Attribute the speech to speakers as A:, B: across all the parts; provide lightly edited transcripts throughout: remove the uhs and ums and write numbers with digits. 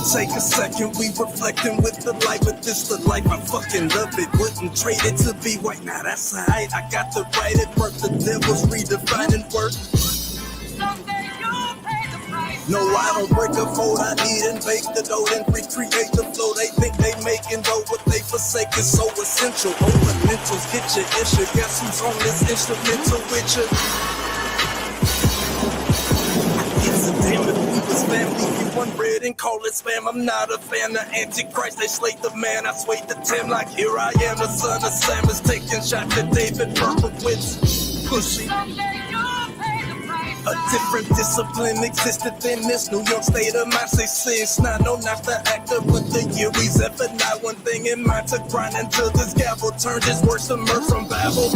A: take a second, we reflecting with the light, but this the life, I fucking love it. Wouldn't trade it to be white, now that's alright. I got to write it, birth the devil's redefining work. No, I don't break a fold, I eat and bake the dough, then recreate the flow. They think they making dough, what they forsake is so essential. Fundamentals, get your issue, guess who's on this instrumental with you? It's a damn if we was family, we one red and call it spam. I'm not a fan of Antichrist, they slayed the man, I swayed the Tim like here I am, the son of Sam is taking shots at David Berkowitz. Pussy. A different discipline existed in this New York state of mind. Say since not the actor, but the year he's ever not one thing in mind to grind until this gavel turned his words to mirth from Babel.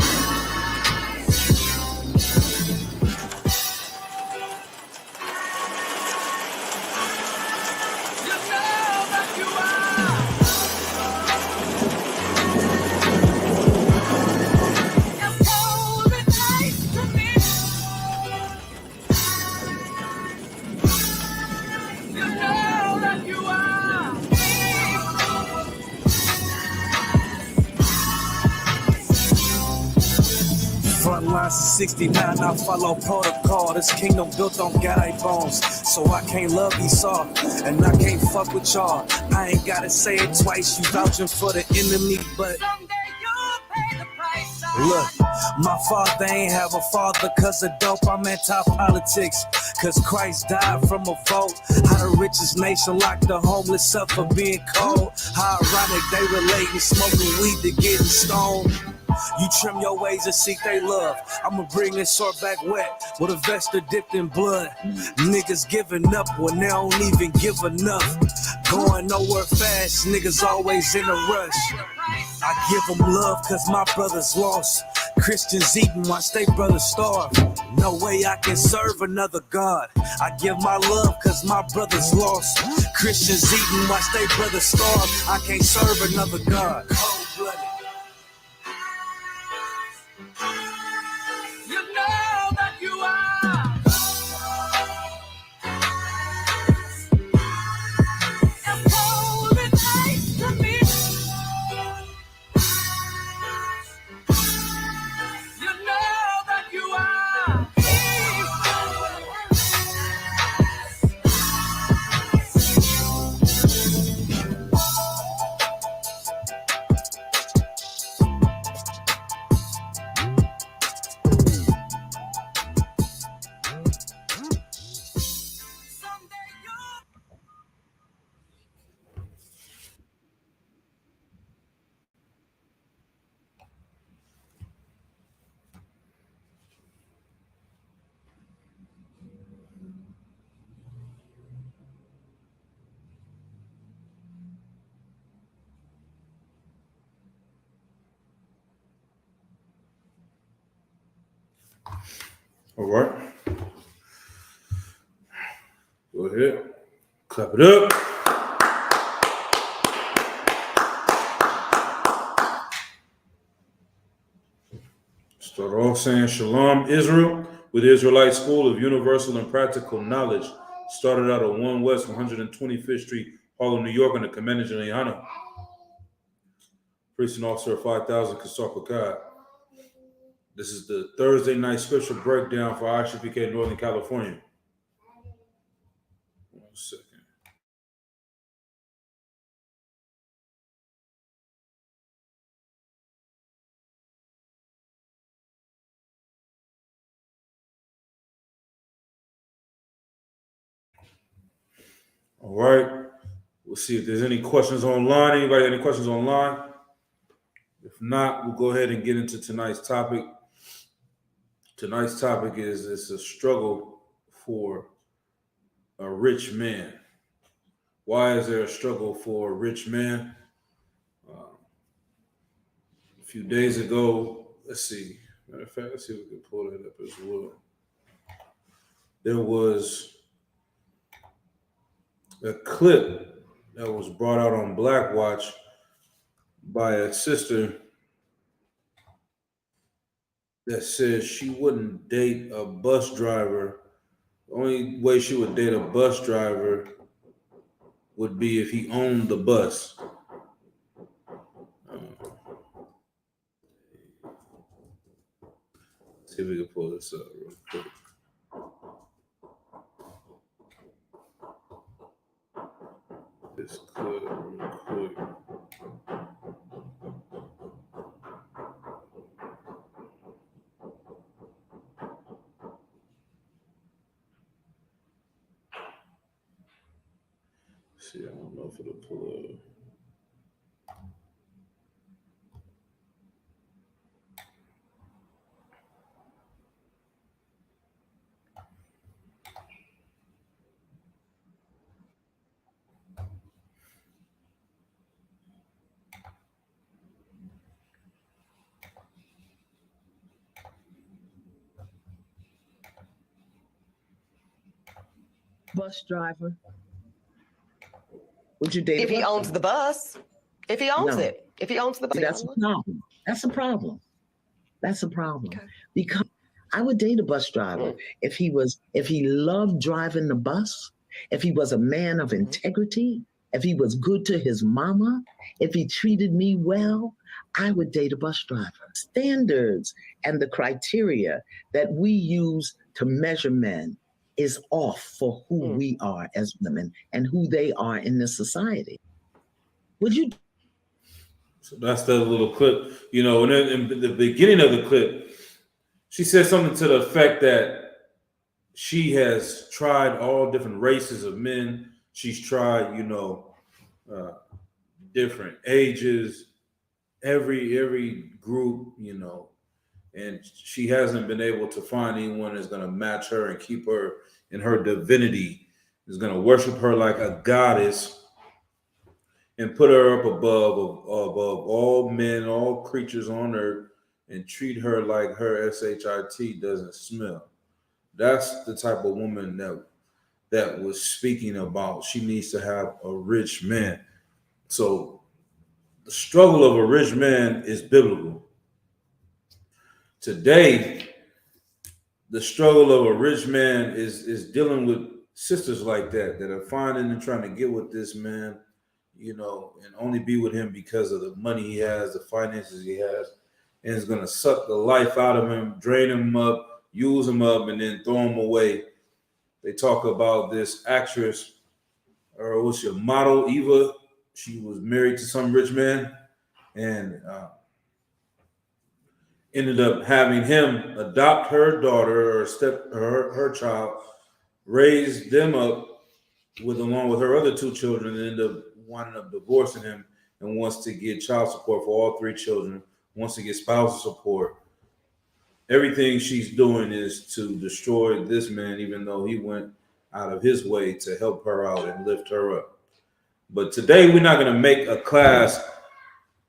A: Lines of 69, I follow protocol. This kingdom built on guy bones, so I can't love Esau, and I can't fuck with y'all. I ain't gotta say it twice, you vouching for the enemy, but look, my father ain't have a father cause of dope. I'm anti-politics cause Christ died from a vote. How the richest nation locked the homeless up for being cold. How ironic they relating smoking weed to getting stoned. You trim your ways and seek they love. I'ma bring this sword back wet with a vesta dipped in blood. Niggas giving up when they don't even give enough. Going nowhere fast, niggas always in a rush. I give them love cause my brothers lost. Christians eating watch they brothers starve. No way I can serve another God. I give my love cause my brothers lost. Christians eating watch they brothers starve. I can't serve another God. Cold-blooded. You know that you are. As cold as ice to me. You know that you are.
B: All right. Go ahead. Clap it up. Start off saying Shalom, Israel, with the Israelite School of Universal and Practical Knowledge. Started out at 1 West 125th Street, Harlem, New York, in the Commander Juliana. Priest and Officer 5000, Kasar Pakad. This is the Thursday night scripture breakdown for ISHPK Northern California. 1 second. All right. We'll see if there's any questions online. Anybody have any questions online? If not, we'll go ahead and get into tonight's topic. Tonight's topic is it's a struggle for a rich man. Why is there a struggle for a rich man? A few days ago, let's see. Matter of fact, let's see if we can pull that up as well. There was a clip that was brought out on Black Watch by a sister that says she wouldn't date a bus driver. The only way she would date a bus driver would be if he owned the bus. See if we can pull this up real quick. This clip real quick. See, I don't know if it'll pull up.
C: Bus driver. Would you date
D: If he owns the bus, if he owns it, if he owns the bus,
C: that's a problem. That's a problem. That's a problem.
D: Okay.
C: Because I would date a bus driver if he loved driving the bus, if he was a man of integrity, if he was good to his mama, if he treated me well, I would date a bus driver. Standards and the criteria that we use to measure men is off for who we are as women and who they are in this society. Would you?
B: So that's the little clip, you know, and then in the beginning of the clip, she said something to the effect that she has tried all different races of men. She's tried, you know, different ages, every group, you know, and she hasn't been able to find anyone that's going to match her and keep her in her divinity, is going to worship her like a goddess and put her up above all men, all creatures on earth, and treat her like her SHIT doesn't smell. That's the type of woman that was speaking about. She needs to have a rich man. So the struggle of a rich man is biblical. Today, the struggle of a rich man is dealing with sisters like that are finding and trying to get with this man, you know, and only be with him because of the money he has, the finances he has, and it's going to suck the life out of him, drain him up, use him up, and then throw him away. They talk about this actress, or what's your model, Eva. She was married to some rich man and ended up having him adopt her daughter or her child, raise them up along with her other two children, and end up winding up divorcing him, and wants to get child support for all three children, wants to get spousal support. Everything she's doing is to destroy this man, even though he went out of his way to help her out and lift her up. But today we're not going to make a class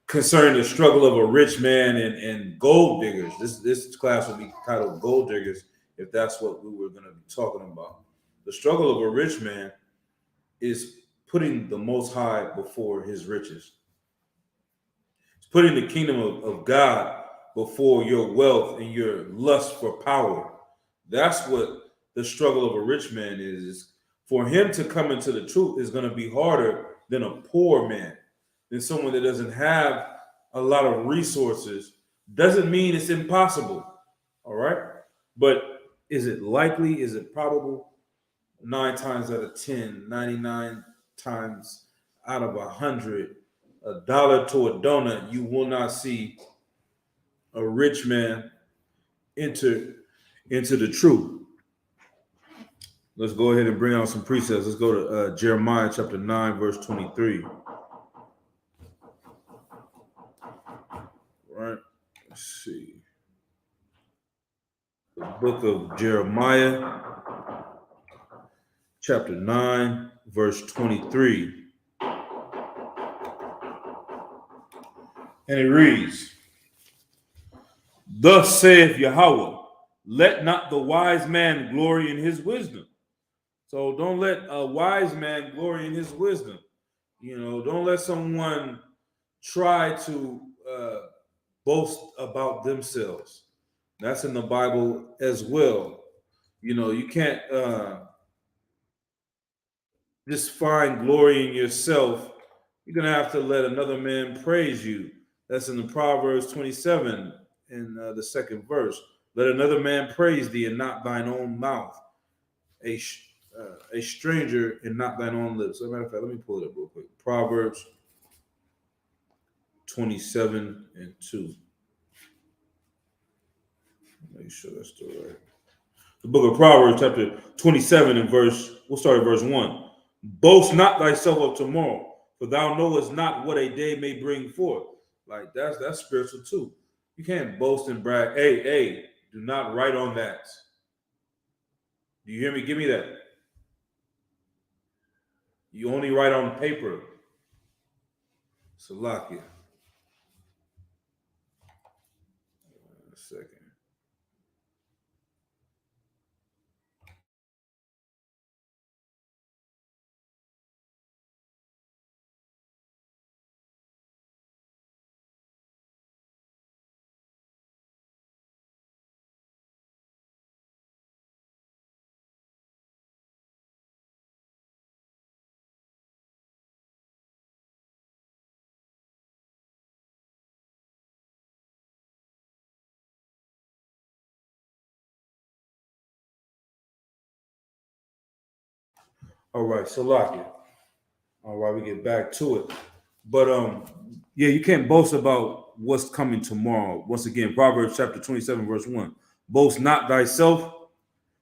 B: concerning the struggle of a rich man and gold diggers. This class will be titled Gold Diggers, if that's what we were going to be talking about. The struggle of a rich man is putting the Most High before his riches. It's putting the kingdom of God before your wealth and your lust for power. That's what the struggle of a rich man is. For him to come into the truth is going to be harder than a poor man, than someone that doesn't have a lot of resources. Doesn't mean it's impossible. All right. But is it likely? Is it probable? 9 times out of 10, 99 times out of 100, $1 to a donut, you will not see a rich man enter into the truth. Let's go ahead and bring out some precepts. Let's go to Jeremiah chapter 9, verse 23. Right. Let's see. The book of Jeremiah, chapter 9, verse 23. And it reads, "Thus saith Yahweh, let not the wise man glory in his wisdom." So don't let a wise man glory in his wisdom. You know, don't let someone try to boast about themselves. That's in the Bible as well. You know, you can't just find glory in yourself, you're going to have to let another man praise you. That's in the Proverbs 27 in the second verse. Let another man praise thee and not thine own mouth. A stranger and not thine own lips. As a matter of fact, let me pull it up real quick. Proverbs 27 and 2. Make sure that's still right. The book of Proverbs, chapter 27 and we'll start at verse 1. Boast not thyself of tomorrow, for thou knowest not what a day may bring forth. Like that's spiritual too. You can't boast and brag. Hey, do not write on that. Do you hear me? Give me that. You only write on paper. Salakia. A second. All right, Salakia. All right, we get back to it. But yeah, you can't boast about what's coming tomorrow. Once again, Proverbs chapter 27, verse 1. Boast not thyself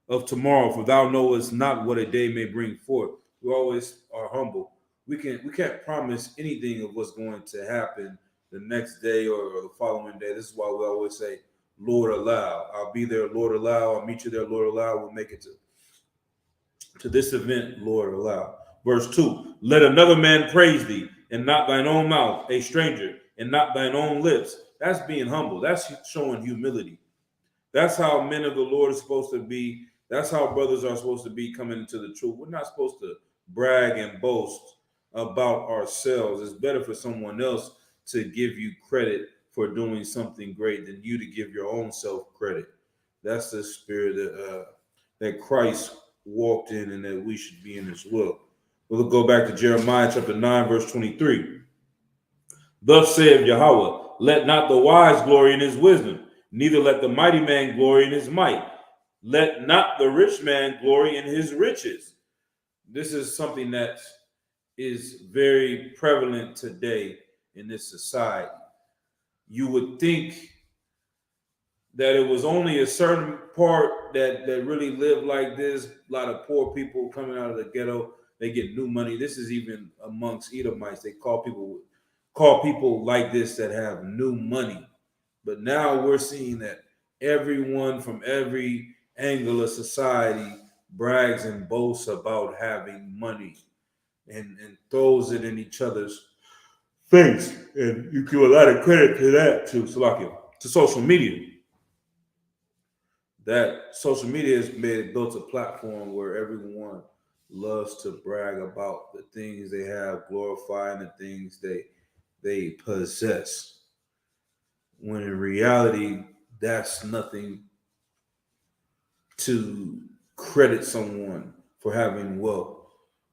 B: of tomorrow, for thou knowest not what a day may bring forth. We always are humble. We can't promise anything of what's going to happen the next day or the following day. This is why we always say, Lord allow. I'll be there, Lord allow. I'll meet you there, Lord allow. We'll make it to this event, Lord allow. Verse 2, let another man praise thee, and not thine own mouth, a stranger, and not thine own lips. That's being humble. That's showing humility. That's how men of the Lord are supposed to be. That's how brothers are supposed to be coming into the truth. We're not supposed to brag and boast about ourselves. It's better for someone else to give you credit for doing something great than you to give your own self credit. That's the spirit that Christ walked in and that we should be in as well. We'll go back to Jeremiah chapter 9, verse 23. Thus saith Yahweh, let not the wise glory in his wisdom, neither let the mighty man glory in his might. Let not the rich man glory in his riches. This is something that is very prevalent today in this society. You would think that it was only a certain part that really lived like this. A lot of poor people coming out of the ghetto, they get new money. This is even amongst Edomites. They call people like this that have new money. But now we're seeing that everyone from every angle of society brags and boasts about having money and throws it in each other's face. And you give a lot of credit to that, to social media. That social media has built a platform where everyone loves to brag about the things they have, glorifying the things they possess. When in reality, that's nothing to credit someone for having wealth.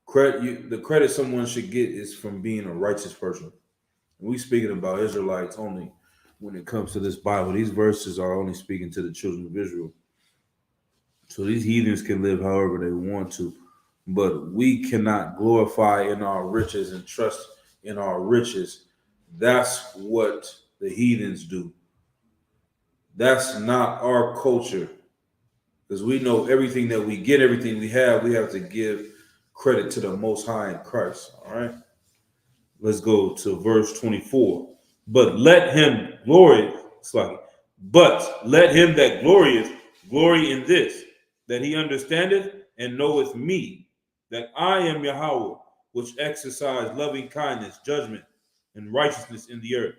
B: The credit someone should get is from being a righteous person. And we speaking about Israelites only when it comes to this Bible. These verses are only speaking to the children of Israel. So these heathens can live however they want to, but we cannot glorify in our riches and trust in our riches. That's what the heathens do. That's not our culture, because we know everything that we get, everything we have to give credit to the Most High in Christ. All right, let's go to verse 24. But let him that glorieth glory in this, that he understandeth and knoweth me, that I am Yahweh, which exercise loving kindness, judgment, and righteousness in the earth.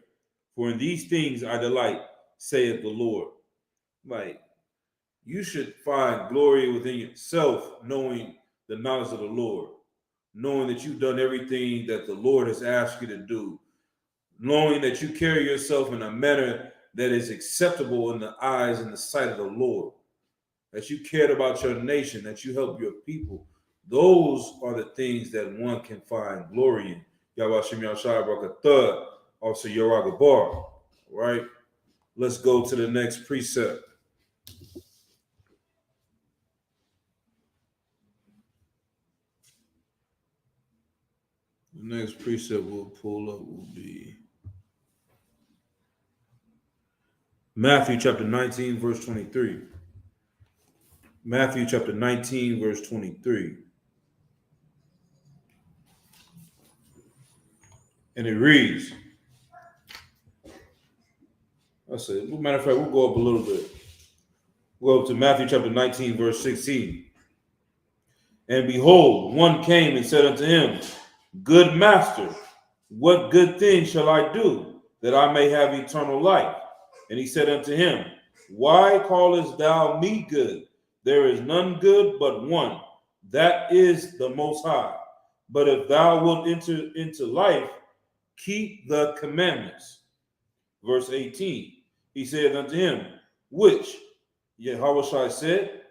B: For in these things I delight, saith the Lord. Like, you should find glory within yourself, knowing the knowledge of the Lord, knowing that you've done everything that the Lord has asked you to do, knowing that you carry yourself in a manner that is acceptable in the eyes and the sight of the Lord, that you cared about your nation, that you help your people. Those are the things that one can find glory in. Yawashim Yashai Brakatha, also Yoragabar. Right? Let's go to the next precept. The next precept we'll pull up will be Matthew chapter 19, verse 23. Matthew chapter 19, verse 23. And it reads, let's see, matter of fact, we'll go up a little bit. We'll go up to Matthew chapter 19, verse 16. And behold, one came and said unto him, Good master, what good thing shall I do that I may have eternal life? And he said unto him, Why callest thou me good? There is none good but one, that is the Most High. But if thou wilt enter into life, keep the commandments. Verse 18, he said unto him, Which? Yahushua said,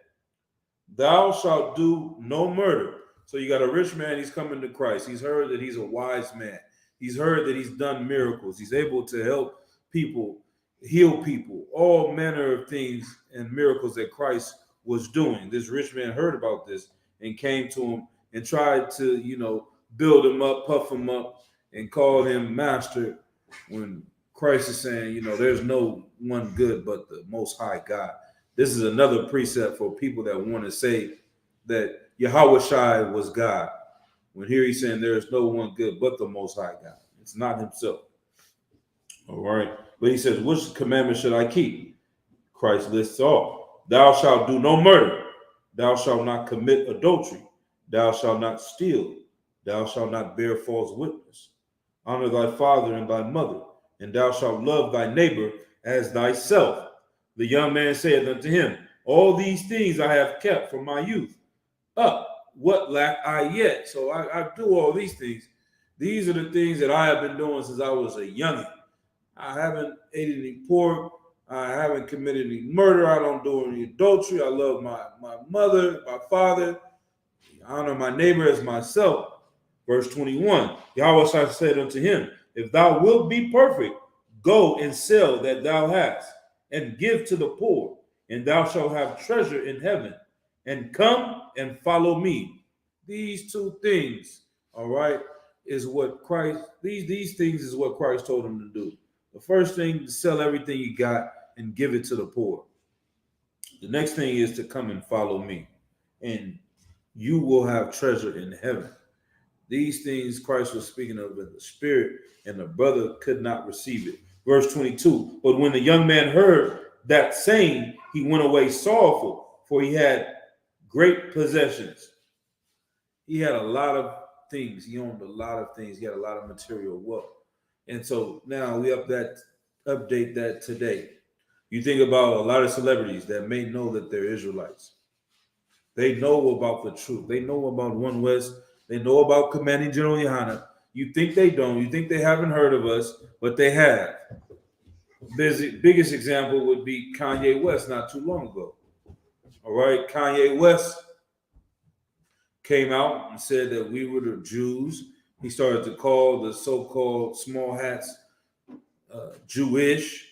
B: Thou shalt do no murder. So you got a rich man, he's coming to Christ. He's heard that he's a wise man. He's heard that he's done miracles. He's able to help people, heal people, all manner of things and miracles that Christ was doing. This rich man heard about this and came to him and tried to, build him up, puff him up, and call him master, when Christ is saying, there's no one good but the Most High God. This is another precept for people that want to say that Yahushua was God. When here he's saying there is no one good but the Most High God. It's not himself. All right. But he says, which commandment should I keep? Christ lists off. Thou shalt do no murder. Thou shalt not commit adultery. Thou shalt not steal. Thou shalt not bear false witness. Honor thy father and thy mother, and thou shalt love thy neighbor as thyself. The young man said unto him, All these things I have kept from my youth. What lack I yet? So I do all these things. These are the things that I have been doing since I was a youngin'. I haven't ate any pork. I haven't committed any murder. I don't do any adultery. I love my mother, my father. I honor my neighbor as myself. Verse 21, Yahweh said unto him, If thou wilt be perfect, go and sell that thou hast, and give to the poor, and thou shalt have treasure in heaven. And come and follow me. These two things, all right, is what Christ, these things is what Christ told him to do. The first thing, to sell everything you got and give it to the poor. The next thing is to come and follow me, and you will have treasure in heaven. These things Christ was speaking of in the spirit, and the brother could not receive it. Verse 22, but when the young man heard that saying, he went away sorrowful, for he had great possessions. He had a lot of things. He owned a lot of things. He had a lot of material wealth. And so now we update that today. You think about a lot of celebrities that may know that they're Israelites. They know about the truth. They know about One West. They know about Commanding General Yohana. You think they don't. You think they haven't heard of us, but they have. Biggest example would be Kanye West not too long ago. All right, Kanye West came out and said that we were the Jews. He started to call the so-called small hats Jewish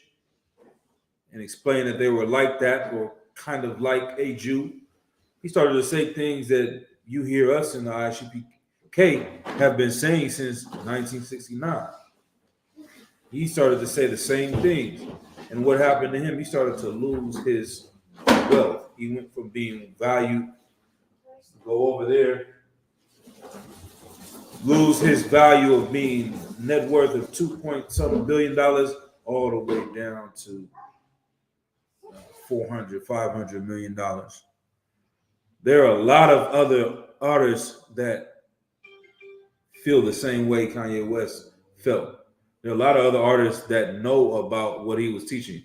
B: and explain that they were like that, or kind of like a Jew. He started to say things that you hear us in the ISUPK have been saying since 1969. He started to say the same things. And what happened to him? He started to lose his wealth. He went from being valued, go over there, lose his value of being net worth of $2.7 billion all the way down to $500 million. There are a lot of other artists that feel the same way Kanye West felt. There are a lot of other artists that know about what he was teaching.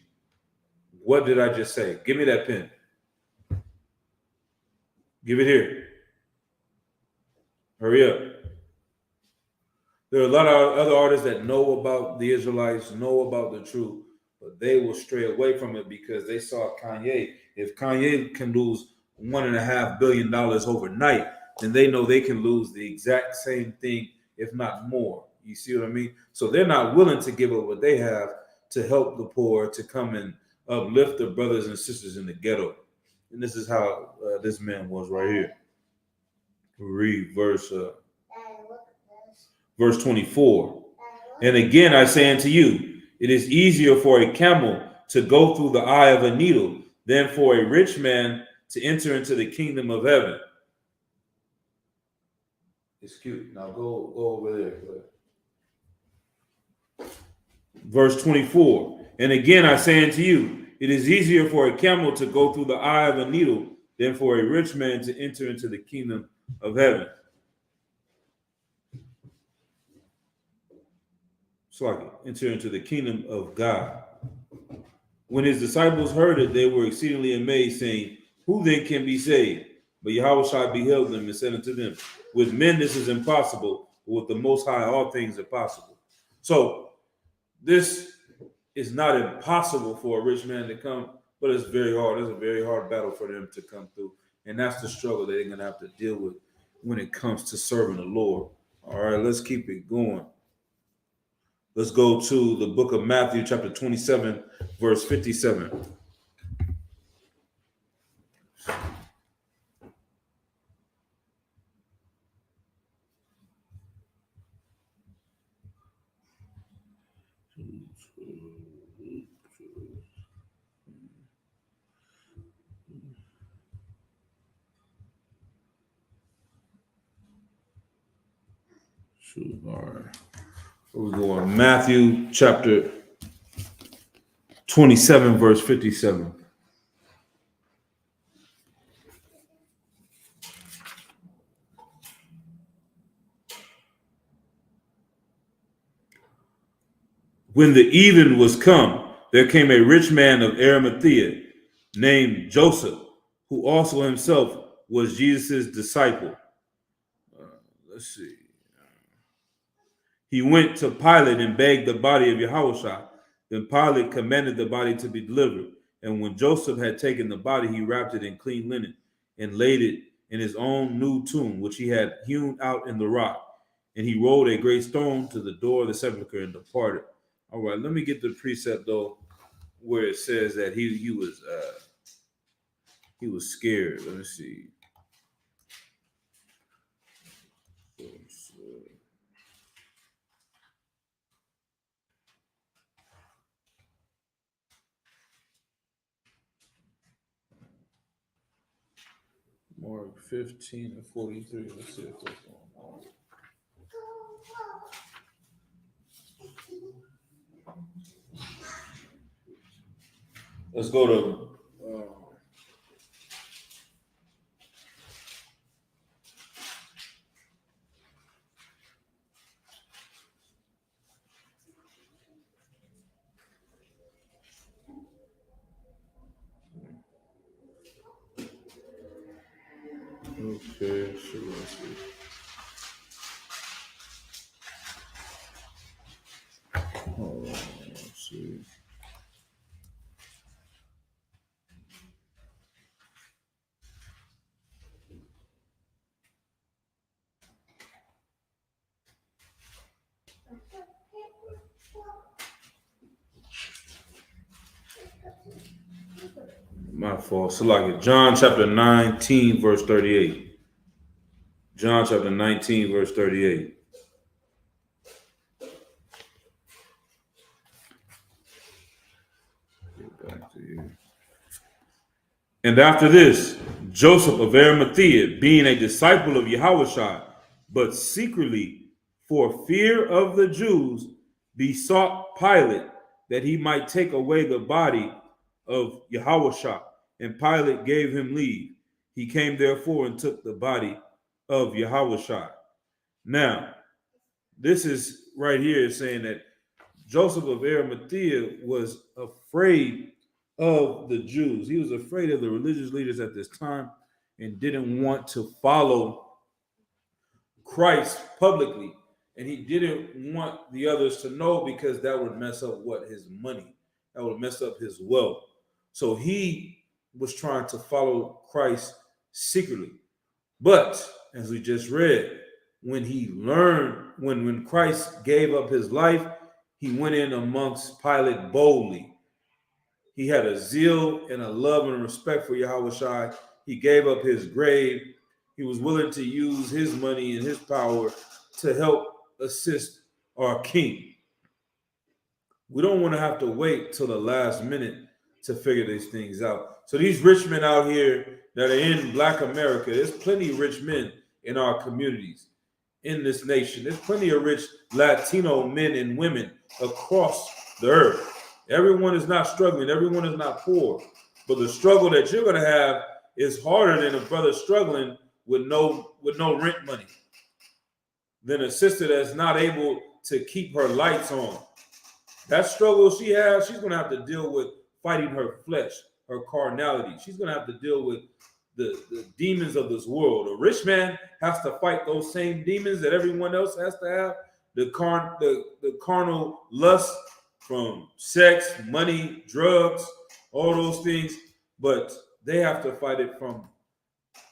B: What did I just say? Give me that pen. Give it here. Hurry up. There are a lot of other artists that know about the Israelites, know about the truth, but they will stray away from it because they saw Kanye. If Kanye can lose $1.5 billion overnight, and they know they can lose the exact same thing, if not more. You see what I mean? So they're not willing to give up what they have to help the poor, to come and uplift their brothers and sisters in the ghetto. And this is how this man was right here. Read verse 24. And again, I say unto you, it is easier for a camel to go through the eye of a needle than for a rich man to enter into the kingdom of heaven. It's cute. Now go over there. Verse 24. And again, I say unto you, it is easier for a camel to go through the eye of a needle than for a rich man to enter into the kingdom of heaven. So like enter into the kingdom of God. When his disciples heard it, they were exceedingly amazed, saying, who then can be saved? But Yahushua beheld them and said unto them, with men this is impossible, but with the Most High all things are possible. So this is not impossible for a rich man to come, but it's very hard. It's a very hard battle for them to come through. And that's the struggle that they're going to have to deal with when it comes to serving the Lord. All right, let's keep it going. Let's go to the book of Matthew, chapter 27, verse 57. All right. We're going Matthew chapter 27, verse 57. When the even was come, there came a rich man of Arimathea named Joseph, who also himself was Jesus' disciple. Let's see. He went to Pilate and begged the body of Yahushua. Then Pilate commanded the body to be delivered. And when Joseph had taken the body, he wrapped it in clean linen and laid it in his own new tomb, which he had hewn out in the rock. And he rolled a great stone to the door of the sepulchre and departed. All right, let me get the precept though, where it says that he was scared. Let me see. Mark 15 and 43. Let's see if that's going on. Let's go to okay, so let's see. Hold on, let's see. My fault. So like John chapter 19, verse 38. John chapter 19, verse 38. Get back to you. And after this, Joseph of Arimathea, being a disciple of Yahushua, but secretly for fear of the Jews, besought Pilate that he might take away the body of Yahushua. And Pilate gave him leave. He came therefore and took the body of Yahushua. Now, this is right here saying that Joseph of Arimathea was afraid of the Jews. He was afraid of the religious leaders at this time and didn't want to follow Christ publicly. And he didn't want the others to know because that would mess up his money. That would mess up his wealth. So he was trying to follow Christ secretly. But as we just read, when he learned, when Christ gave up his life, he went in amongst Pilate boldly. He had a zeal and a love and respect for Yahushua. He gave up his grave. He was willing to use his money and his power to help assist our king. We don't want to have to wait till the last minute to figure these things out. So these rich men out here that are in Black America, there's plenty of rich men in our communities, in this nation. There's plenty of rich Latino men and women across the earth. Everyone is not struggling. Everyone is not poor. But the struggle that you're going to have is harder than a brother struggling with no rent money, than a sister that's not able to keep her lights on. That struggle she has, she's going to have to deal with fighting her flesh, her carnality. She's going to have to deal with the demons of this world. A rich man has to fight those same demons that everyone else has to have. The carnal lust from sex, money, drugs, all those things. But they have to fight it from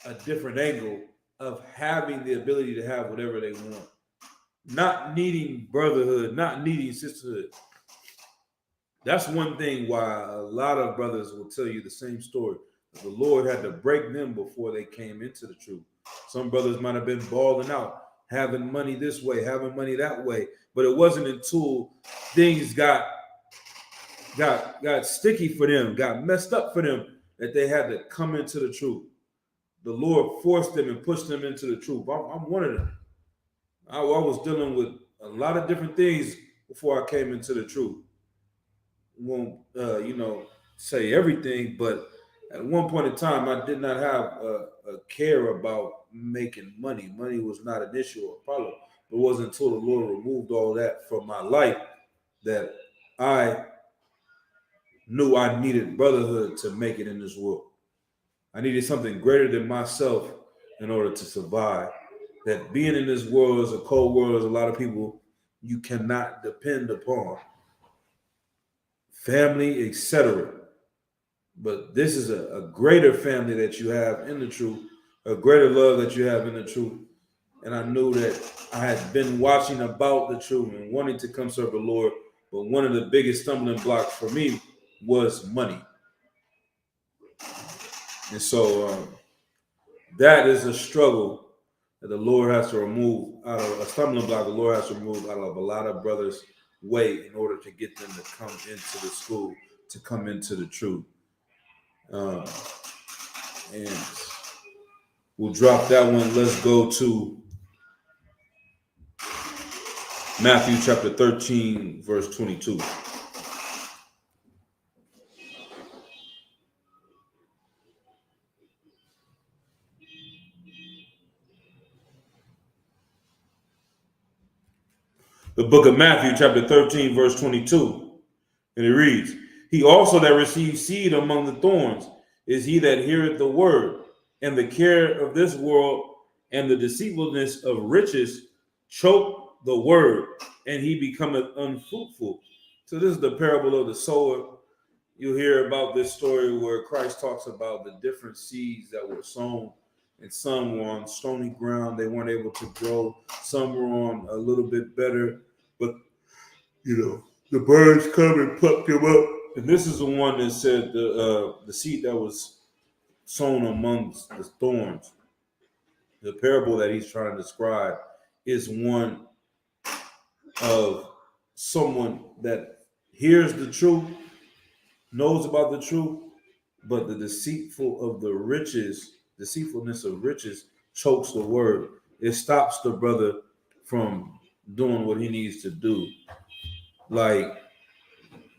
B: a different angle of having the ability to have whatever they want. Not needing brotherhood, not needing sisterhood. That's one thing why a lot of brothers will tell you the same story. The Lord had to break them before they came into the truth. Some brothers might have been balling out, having money this way, having money that way. But it wasn't until things got sticky for them, got messed up for them, that they had to come into the truth. The Lord forced them and pushed them into the truth. I'm one of them. I was dealing with a lot of different things before I came into the truth. Won't say everything, but at one point in time, I did not have a care about making money. Money was not an issue or a problem. It wasn't until the Lord removed all that from my life that I knew I needed brotherhood to make it in this world. I needed something greater than myself in order to survive. That being in this world is a cold world. There's a lot of people you cannot depend upon. Family, etc. But this is a greater family that you have in the truth, a greater love that you have in the truth. And I knew that I had been watching about the truth and wanting to come serve the Lord. But one of the biggest stumbling blocks for me was money. And so that is a struggle that the Lord has to remove out of a stumbling block. The Lord has to remove out of a lot of brothers' way in order to get them to come into the school, to come into the truth. And we'll drop that one. Let's go to Matthew chapter 13, verse 22. The book of Matthew, chapter 13, verse 22. And it reads, "He also that receives seed among the thorns is he that heareth the word, and the care of this world and the deceitfulness of riches choke the word, and he becometh unfruitful." So this is the parable of the sower. You'll hear about this story where Christ talks about the different seeds that were sown. And some were on stony ground. They weren't able to grow. Some were on a little bit better. But, the birds come and pluck them up. And this is the one that said the seed that was sown amongst the thorns. The parable that he's trying to describe is one of someone that hears the truth, knows about the truth, but the deceitfulness of riches chokes the word. It stops the brother from doing what he needs to do. Like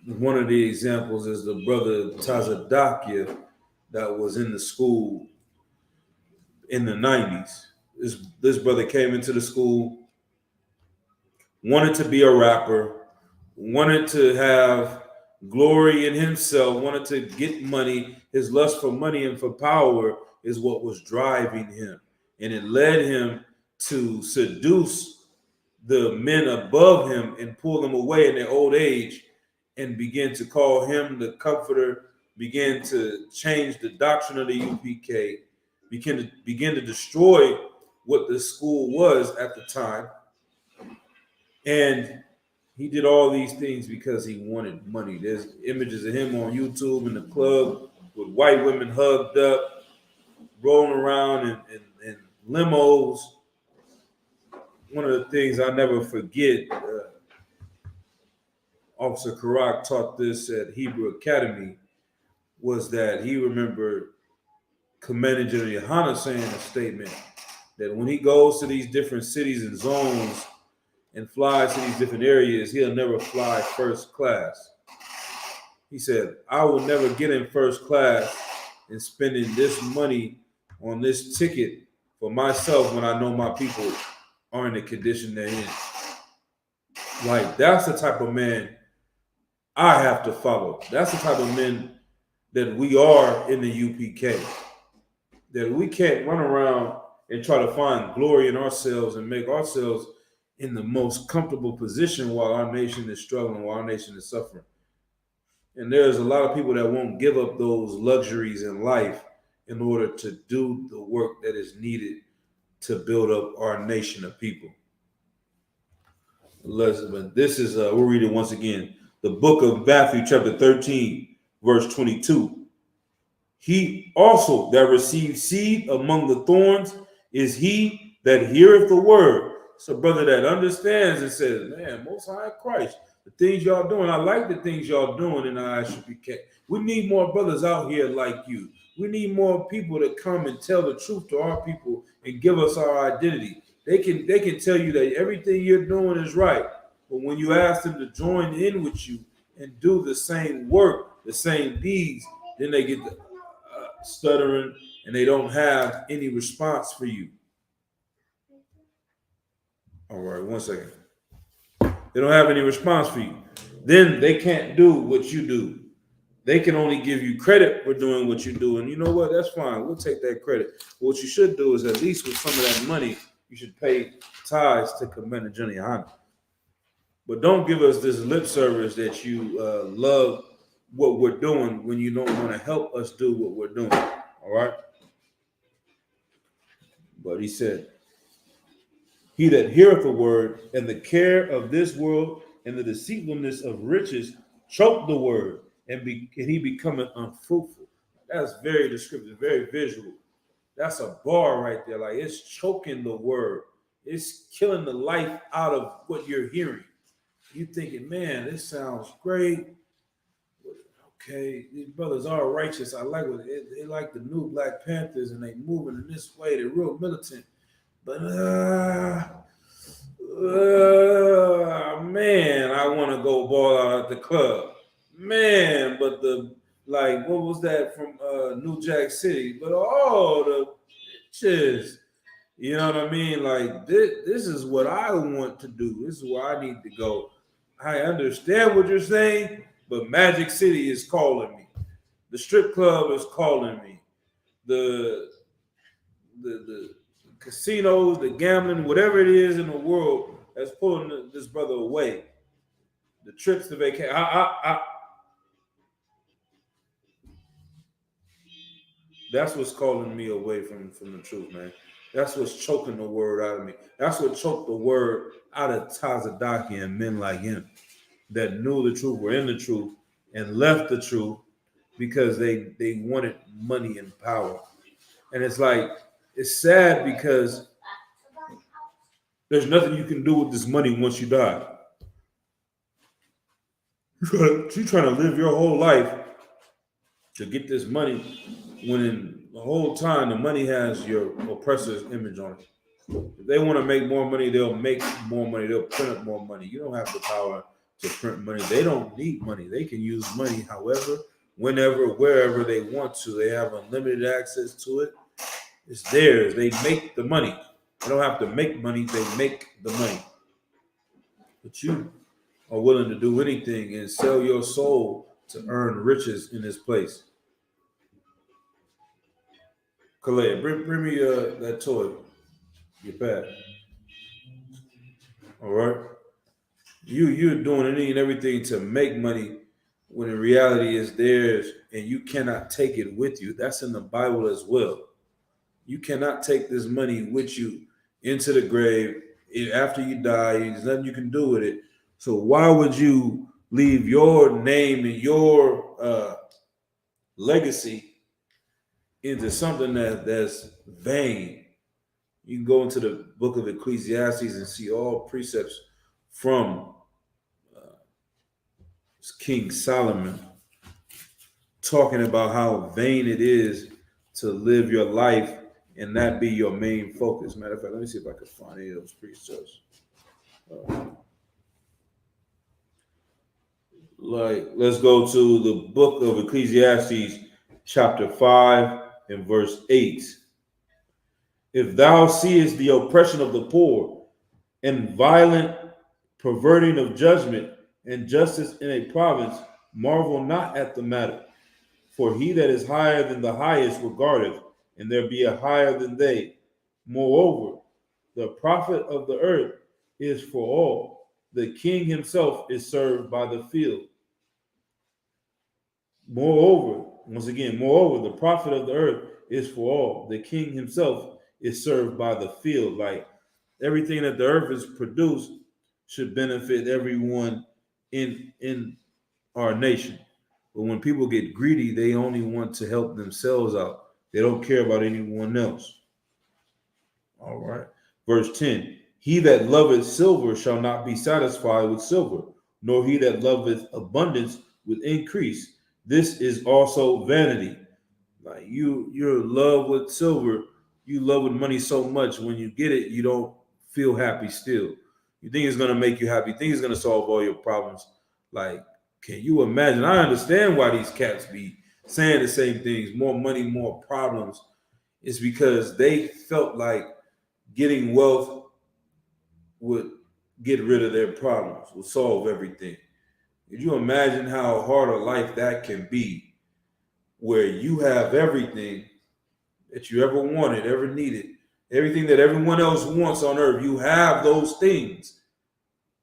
B: one of the examples is the brother Tazadakia that was in the school in the 90s. This brother came into the school, wanted to be a rapper, wanted to have glory in himself, wanted to get money. His lust for money and for power is what was driving him. And it led him to seduce the men above him and pull them away in their old age and begin to call him the comforter, begin to change the doctrine of the UPK, begin to destroy what the school was at the time. And he did all these things because he wanted money. There's images of him on YouTube in the club with white women hugged up, rolling around in limos. One of the things I never forget, Officer Karak taught this at Hebrew Academy, was that he remembered Commander General Yohana saying a statement that when he goes to these different cities and zones and flies to these different areas, he'll never fly first class. He said, I will never get in first class and spending this money on this ticket for myself when I know my people are in the condition they're in. Like, that's the type of man I have to follow. That's the type of men that we are in the UPK. That we can't run around and try to find glory in ourselves and make ourselves in the most comfortable position while our nation is struggling, while our nation is suffering. And there's a lot of people that won't give up those luxuries in life in order to do the work that is needed to build up our nation of people. Listen, this is, we'll read it once again. The book of Matthew, chapter 13, verse 22. He also that receives seed among the thorns is he that heareth the word. It's a brother that understands and says, man, Most High Christ, the things y'all doing, I like the things y'all doing in our ISUPK. We need more brothers out here like you. We need more people to come and tell the truth to our people and give us our identity. They can tell you that everything you're doing is right. But when you ask them to join in with you and do the same work, the same deeds, then they get the stuttering and they don't have any response for you. All right, 1 second. They don't have any response for you. Then they can't do what you do. They can only give you credit for doing what you do. And you know what? That's fine. We'll take that credit. But what you should do is, at least with some of that money, you should pay tithes to Commander General Yohana. But don't give us this lip service that you love what we're doing when you don't want to help us do what we're doing. All right? But he said, he that heareth the word and the care of this world and the deceitfulness of riches choke the word, and he becometh unfruitful. That's very descriptive, very visual. That's a bar right there. Like, it's choking the word. It's killing the life out of what you're hearing. You thinking, man, this sounds great. Okay, these brothers are righteous. I like what they like the new Black Panthers, and they moving in this way. They're real militant. But man, I want to go ball out at the club. Man, but what was that from New Jack City? But the bitches, you know what I mean? Like, this is what I want to do. This is where I need to go. I understand what you're saying, but Magic City is calling me. The strip club is calling me. The casinos, the gambling, whatever it is in the world that's pulling this brother away. The trips to vacation. That's what's calling me away from the truth, man. That's what's choking the word out of me. That's what choked the word out of Tazadaki and men like him that knew the truth, were in the truth, and left the truth because they wanted money and power. And it's like, it's sad because there's nothing you can do with this money once you die. You're trying to live your whole life to get this money when in the whole time the money has your oppressor's image on it. If they want to make more money, they'll make more money. They'll print up more money. You don't have the power to print money. They don't need money. They can use money however, whenever, wherever they want to. They have unlimited access to it. It's theirs. They make the money. They don't have to make money. They make the money. But you are willing to do anything and sell your soul to earn riches in this place. Kalea, bring me that toy. Your pad. All right. You're doing anything and everything to make money when in reality it's theirs and you cannot take it with you. That's in the Bible as well. You cannot take this money with you into the grave. After you die, there's nothing you can do with it. So why would you leave your name and your legacy into something that's vain? You can go into the book of Ecclesiastes and see all precepts from King Solomon talking about how vain it is to live your life and that be your main focus. Matter of fact, let me see if I can find any of those precepts. Let's go to the book of Ecclesiastes, chapter 5 and verse 8. If thou seest the oppression of the poor and violent perverting of judgment and justice in a province, marvel not at the matter. For he that is higher than the highest regardeth, and there be a higher than they. Moreover, the profit of the earth is for all. The king himself is served by the field. Moreover, the profit of the earth is for all. The king himself is served by the field. Like everything that the earth has produced should benefit everyone in our nation. But when people get greedy, they only want to help themselves out. They don't care about anyone else. All right. Verse 10. He that loveth silver shall not be satisfied with silver, nor he that loveth abundance with increase. This is also vanity. Like you're in love with silver, you love with money so much. When you get it, you don't feel happy still. You think it's gonna make you happy. You think it's gonna solve all your problems. Like, can you imagine? I understand why these cats be saying the same things. More money, more problems. It's because they felt like getting wealth would get rid of their problems, would solve everything. Could you imagine how hard a life that can be, where you have everything that you ever wanted, ever needed, everything that everyone else wants on earth? You have those things,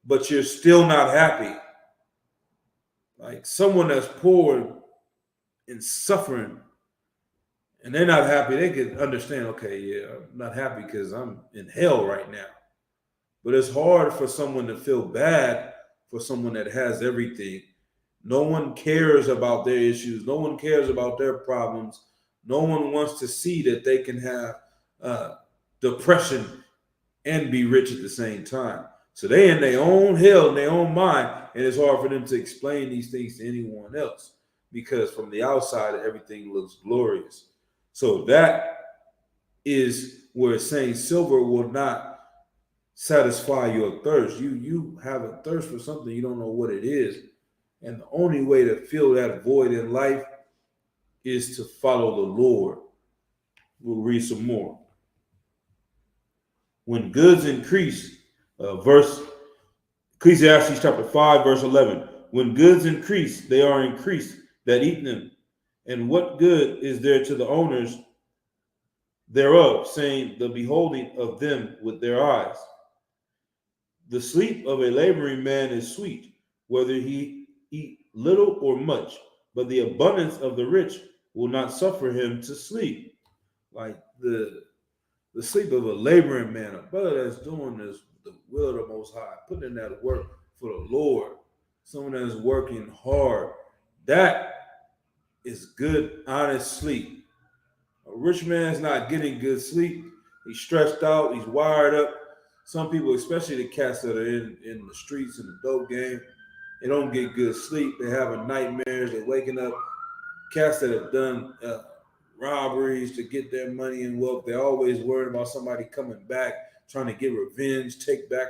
B: but you're still not happy. Like someone that's poor and suffering and they're not happy, they could understand, okay, yeah, I'm not happy because I'm in hell right now. But it's hard for someone to feel bad for someone that has everything. No one cares about their issues. No one cares about their problems. No one wants to see that they can have depression and be rich at the same time. So they in their own hell, in their own mind, and it's hard for them to explain these things to anyone else because from the outside, everything looks glorious. So that is where it's saying silver will not satisfy your thirst. You have a thirst for something, you don't know what it is. And the only way to fill that void in life is to follow the Lord. We'll read some more. When goods increase, Ecclesiastes chapter 5, verse 11. When goods increase, they are increased that eat them. And what good is there to the owners thereof, saying the beholding of them with their eyes? The sleep of a laboring man is sweet, whether he eat little or much, but the abundance of the rich will not suffer him to sleep. Like the sleep of a laboring man, a brother that's doing this, the will of the Most High, putting in that work for the Lord, someone that's working hard, that is good, honest sleep. A rich man's not getting good sleep. He's stressed out. He's wired up. Some people, especially the cats that are in the streets and the dope game, they don't get good sleep. They're having nightmares. They're waking up. Cats that have done robberies to get their money and wealth, they're always worried about somebody coming back, trying to get revenge, take back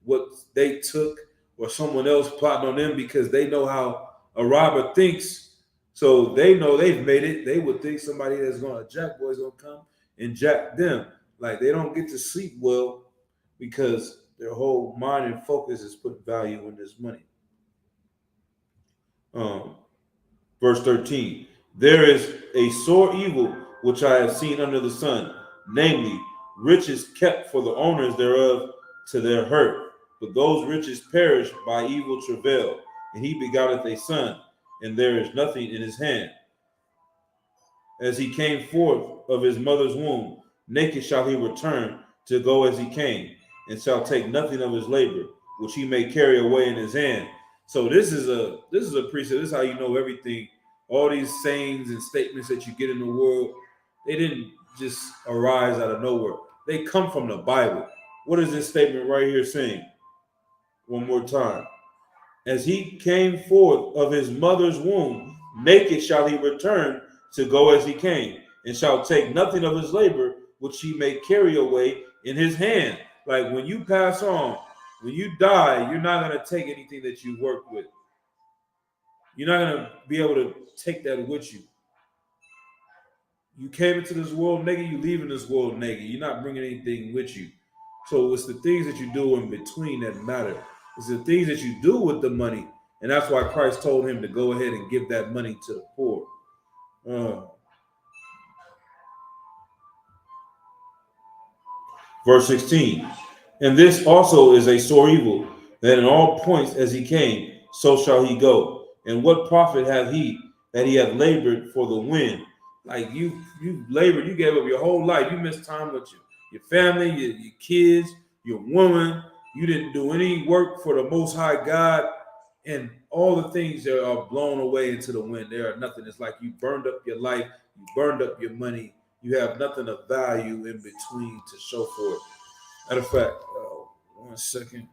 B: what they took, or someone else plotting on them because they know how a robber thinks. So they know they've made it. They would think somebody that's going to jack boy is going to come and jack them. Like they don't get to sleep well because their whole mind and focus is put value in this money. Verse 13. There is a sore evil which I have seen under the sun, namely, riches kept for the owners thereof to their hurt. But those riches perish by evil travail, and he begotteth a son, and there is nothing in his hand. As he came forth of his mother's womb, naked shall he return to go as he came, and shall take nothing of his labor, which he may carry away in his hand. So this is a precept. This is how you know everything. All these sayings and statements that you get in the world, they didn't just arise out of nowhere. They come from the Bible. What is this statement right here saying? One more time. As he came forth of his mother's womb, naked shall he return to go as he came, and shall take nothing of his labor, which he may carry away in his hand. Like when you pass on, when you die, you're not going to take anything that you work with. You're not going to be able to take that with you. You came into this world naked, you leave in this world naked. You're not bringing anything with you. So it's the things that you do in between that matter. It's the things that you do with the money. And that's why Christ told him to go ahead and give that money to the poor. Verse 16. And this also is a sore evil, that in all points as he came, so shall he go. And what profit have he that he hath labored for the wind? Like you labored, you gave up your whole life. You missed time with your family, your kids, your woman. You didn't do any work for the Most High God, and all the things that are blown away into the wind. They are nothing. It's like you burned up your life, you burned up your money. You have nothing of value in between to show for it. Matter of fact, 1 second.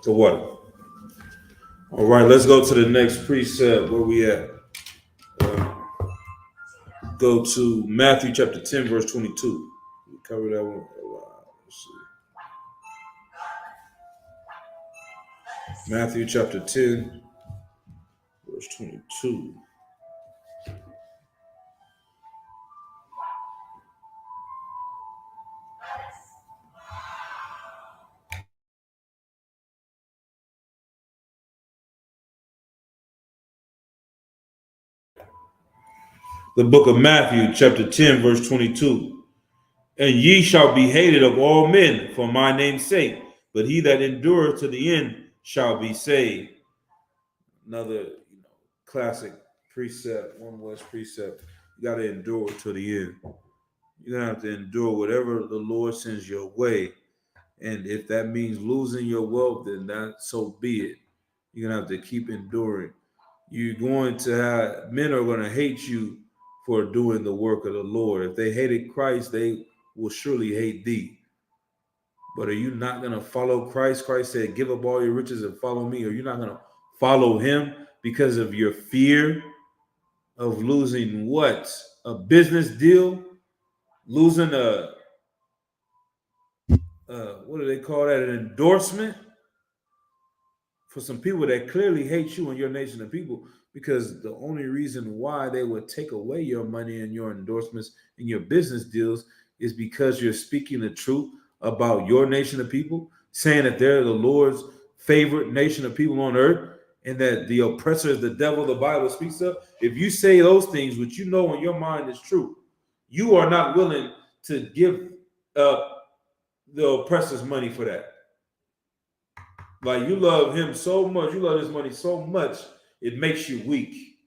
B: To what? All right, let's go to the next precept. Where we at? Go to Matthew chapter 10, verse 22. We covered that one. Let's see. Matthew chapter 10, verse 22. The book of Matthew chapter 10, verse 22. And ye shall be hated of all men for my name's sake, but he that endureth to the end shall be saved. Another classic precept, one West precept. You got to endure to the end. You're going to have to endure whatever the Lord sends your way. And if that means losing your wealth, then that so be it. You're going to have to keep enduring. You're going to have, men are going to hate you for doing the work of the Lord. If they hated Christ, they will surely hate thee. But are you not going to follow Christ? Christ said, give up all your riches and follow me. Or you're not going to follow him because of your fear of losing what? A business deal? Losing what do they call that? An endorsement? For some people that clearly hate you and your nation of people, because the only reason why they would take away your money and your endorsements and your business deals is because you're speaking the truth about your nation of people, saying that they're the Lord's favorite nation of people on earth, and that the oppressor is the devil the Bible speaks of. If you say those things, which you know in your mind is true, you are not willing to give up the oppressor's money for that. Like you love him so much, you love his money so much, it makes you weak.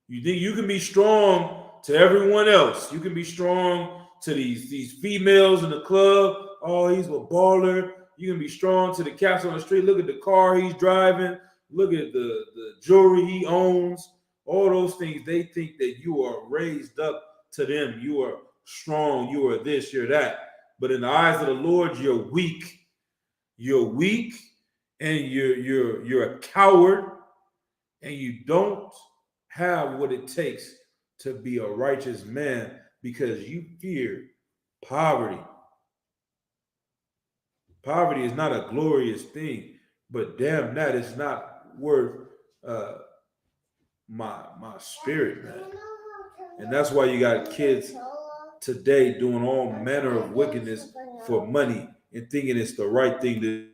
B: You think you can be strong to everyone else. You can be strong to these females in the club. Oh, he's a baller. You can be strong to the cats on the street. Look at the car he's driving. Look at the jewelry he owns. All those things, they think that you are raised up to them. You are strong. You are this, you're that. But in the eyes of the Lord, you're weak. You're weak. And you're a coward, and you don't have what it takes to be a righteous man because you fear poverty. Poverty is not a glorious thing, but damn, that is not worth my spirit, man. And that's why you got kids today doing all manner of wickedness for money and thinking it's the right thing to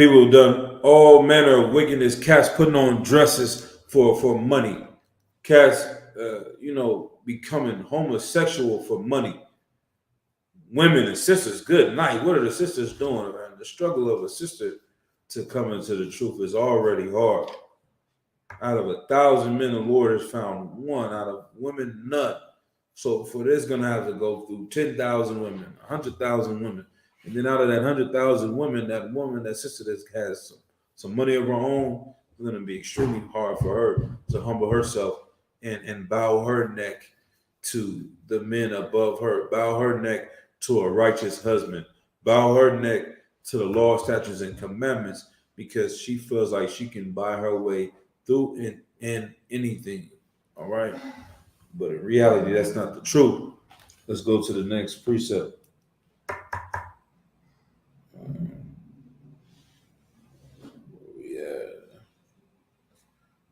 B: People have done all manner of wickedness. Cats putting on dresses for money. Cats, becoming homosexual for money. Women and sisters, good night. What are the sisters doing, man? The struggle of a sister to come into the truth is already hard. Out of 1,000 men, the Lord has found one. Out of women, none. So for this, going to have to go through 10,000 women, 100,000 women. And then out of that 100,000 women, that sister that has some money of her own, it's going to be extremely hard for her to humble herself and bow her neck to the men above her, bow her neck to a righteous husband, bow her neck to the law, statutes, and commandments, because she feels like she can buy her way through in anything. All right. But in reality, that's not the truth. Let's go to the next precept.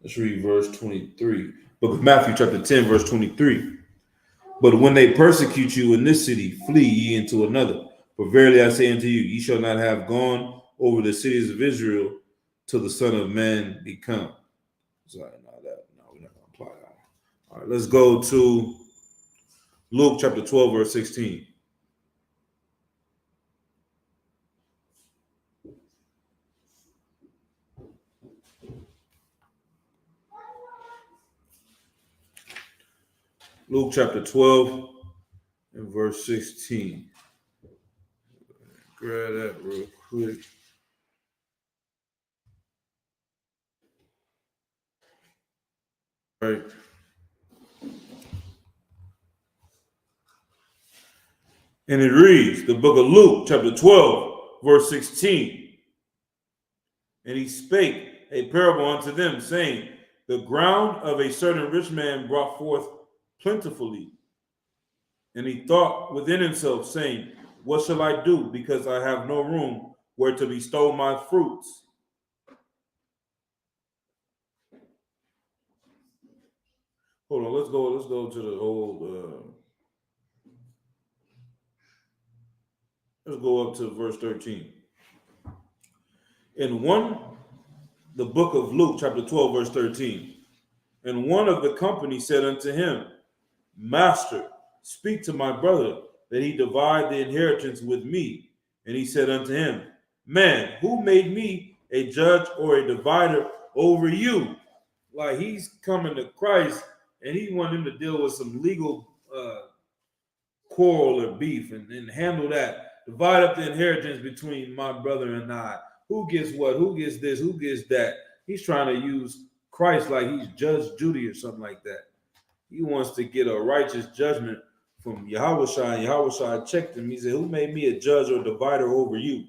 B: Let's read verse 23. Book of Matthew, chapter 10, verse 23. But when they persecute you in this city, flee ye into another. For verily I say unto you, ye shall not have gone over the cities of Israel till the Son of Man be come. Sorry, we're not going to apply that. All right, let's go to Luke chapter 12, verse 16. Luke chapter 12 and verse 16. Grab that real quick. All right. And it reads, the book of Luke, chapter 12, verse 16. And he spake a parable unto them, saying, the ground of a certain rich man brought forth plentifully. And he thought within himself, saying, what shall I do? Because I have no room where to bestow my fruits. Hold on, let's go to the old. Let's go up to verse 13. The book of Luke, chapter 12, verse 13. And one of the company said unto him, Master, speak to my brother that he divide the inheritance with me. And he said unto him, Man, who made me a judge or a divider over you? Like he's coming to Christ and he wanted him to deal with some legal quarrel or beef and handle that. Divide up the inheritance between my brother and I. Who gets what? Who gets this? Who gets that? He's trying to use Christ like he's Judge Judy or something like that. He wants to get a righteous judgment from Yahushua, and Yahushua checked him. He said, who made me a judge or divider over you?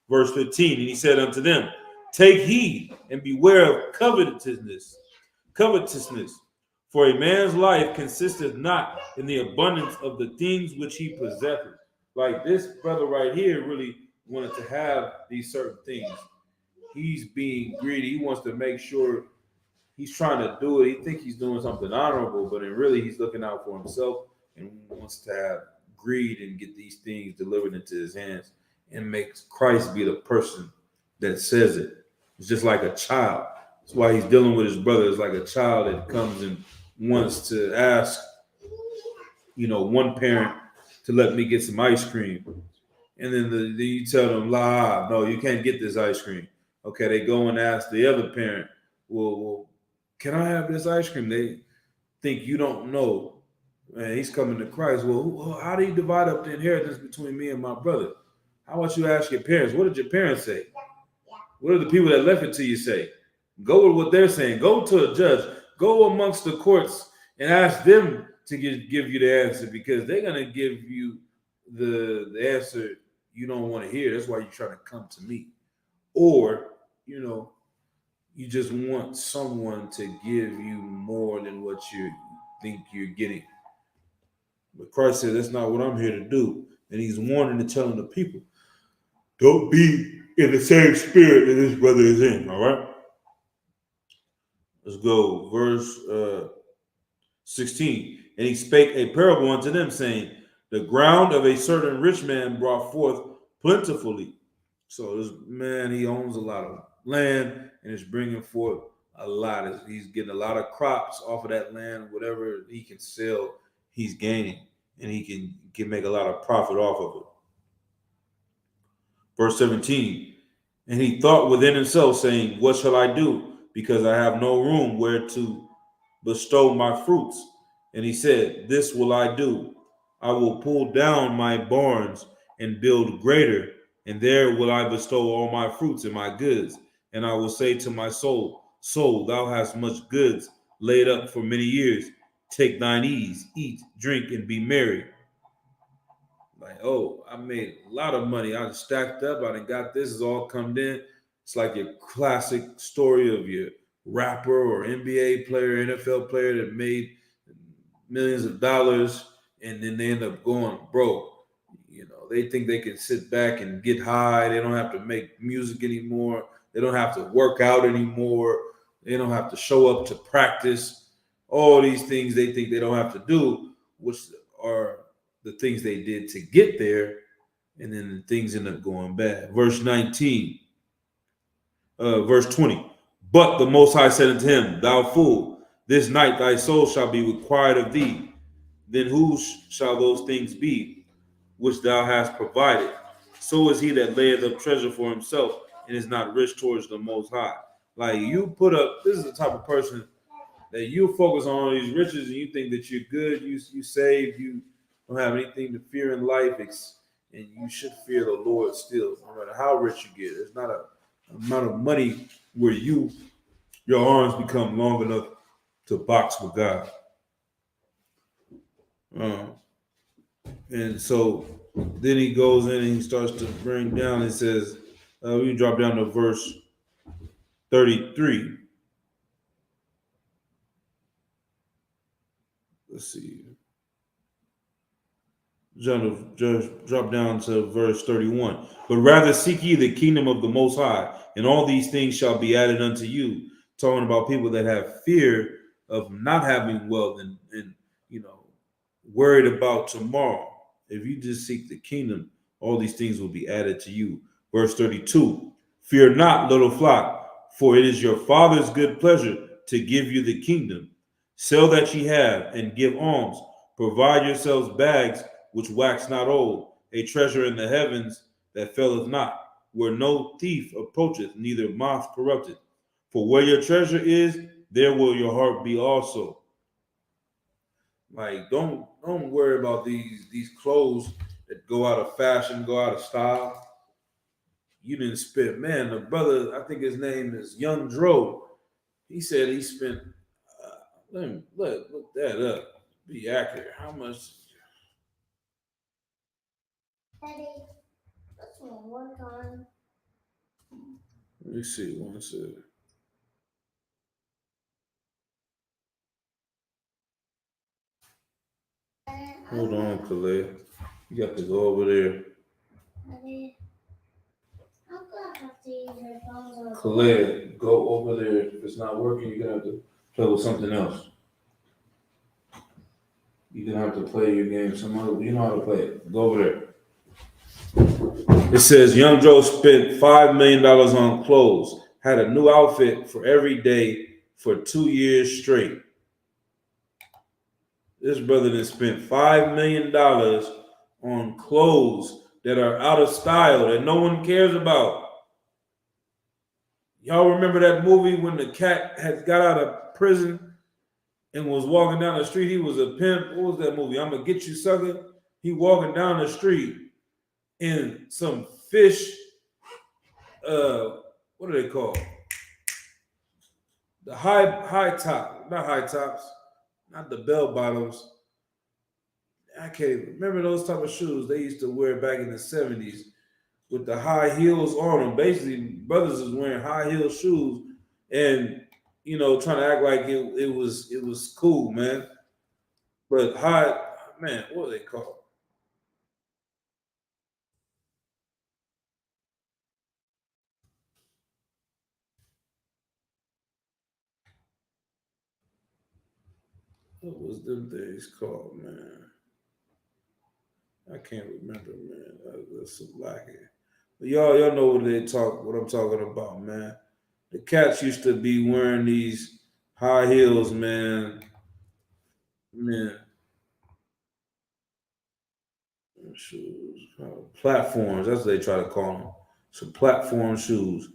B: Verse 15, and he said unto them, take heed and beware of covetousness. For a man's life consisteth not in the abundance of the things which he possesseth. Like this brother right here really wanted to have these certain things. He's being greedy. He wants to make sure he's trying to do it. He thinks he's doing something honorable, but in really he's looking out for himself and wants to have greed and get these things delivered into his hands and makes Christ be the person that says it. It's just like a child. That's why he's dealing with his brother. It's like a child that comes and wants to ask, one parent to let me get some ice cream. And then you tell them, no, you can't get this ice cream. Okay, they go and ask the other parent, well, can I have this ice cream? They think you don't know. Man, he's coming to Christ. Well, how do you divide up the inheritance between me and my brother? How about you ask your parents? What did your parents say? What did the people that left it to you say? Go with what they're saying. Go to a judge. Go amongst the courts and ask them to give you the answer, because they're going to give you the answer you don't want to hear. That's why you're trying to come to me. Or, you just want someone to give you more than what you think you're getting. But Christ said, that's not what I'm here to do. And he's warning and telling the people, don't be in the same spirit that this brother is in, all right? Let's go, verse 16. And he spake a parable unto them, saying, the ground of a certain rich man brought forth plentifully. So this man, he owns a lot of land and is bringing forth a lot. He's getting a lot of crops off of that land. Whatever he can sell, he's gaining, and he can make a lot of profit off of it. Verse 17, and he thought within himself, saying, what shall I do? Because I have no room where to bestow my fruits. And he said, this will I do. I will pull down my barns and build greater, and there will I bestow all my fruits and my goods. And I will say to my soul, soul, thou hast much goods laid up for many years. Take thine ease, eat, drink, and be merry. Like, oh, I made a lot of money. I stacked up. I done got this. It's all come in. It's like your classic story of your rapper or NBA player, NFL player that made millions of dollars and then they end up going broke. You know, they think they can sit back and get high. They don't have to make music anymore. They don't have to work out anymore. They don't have to show up to practice. All these things they think they don't have to do, which are the things they did to get there, and then the things end up going bad. Verse 19, verse 20. But the Most High said unto him, thou fool, this night thy soul shall be required of thee. Then whose shall those things be which thou hast provided? So is he that layeth up treasure for himself and is not rich towards the Most High. Like, you put up, this is the type of person that you focus on all these riches and you think that you're good, you saved, you don't have anything to fear in life, and you should fear the Lord still, no matter how rich you get. It's not a amount of money where your arms become long enough to box with God. And so then he goes in and he starts to bring down and says, we can drop down to verse 33. Let's see. Drop down to verse 31. But rather seek ye the kingdom of the Most High, and all these things shall be added unto you. Talking about people that have fear of not having wealth and worried about tomorrow. If you just seek the kingdom, all these things will be added to you. Verse 32. Fear not, little flock, for it is your Father's good pleasure to give you the kingdom. Sell that ye have and give alms. Provide yourselves bags which wax not old, a treasure in the heavens that faileth not, where no thief approacheth, neither moth corrupteth. For where your treasure is, there will your heart be also. Like, don't worry about these clothes that go out of fashion, go out of style. You didn't spend, man. The brother, I think his name is Young Dro. He said he spent. Let me look that up. Be accurate. How much?
E: Daddy, what's my work on?
B: Let me see. One second. Hold on, Khaled. You got to go over there.
E: Daddy, how come I have to use your phone?
B: Khaled, go over there. If it's not working, you're gonna have to play with something else. You're gonna have to play your game. You know how to play it. Go over there. It says Young Joe spent $5 million on clothes, had a new outfit for every day for 2 years straight. This brother then spent $5 million on clothes that are out of style, that no one cares about. Y'all remember that movie when the cat had got out of prison and was walking down the street? He was a pimp. What was that movie? I'm gonna get you, sucker. He walking down the street in some fish. What are they called? The high top, not high tops, not the bell bottoms. I can't remember those type of shoes they used to wear back in the 70s with the high heels on them. Basically, brothers is wearing high heel shoes and trying to act like it was cool, man. But what are they called? What was them things called, man? I can't remember, man. That's so lacking. Y'all know what I'm talking about, man. The cats used to be wearing these high heels, man. Man, shoes, platforms. That's what they try to call them. Some platform shoes.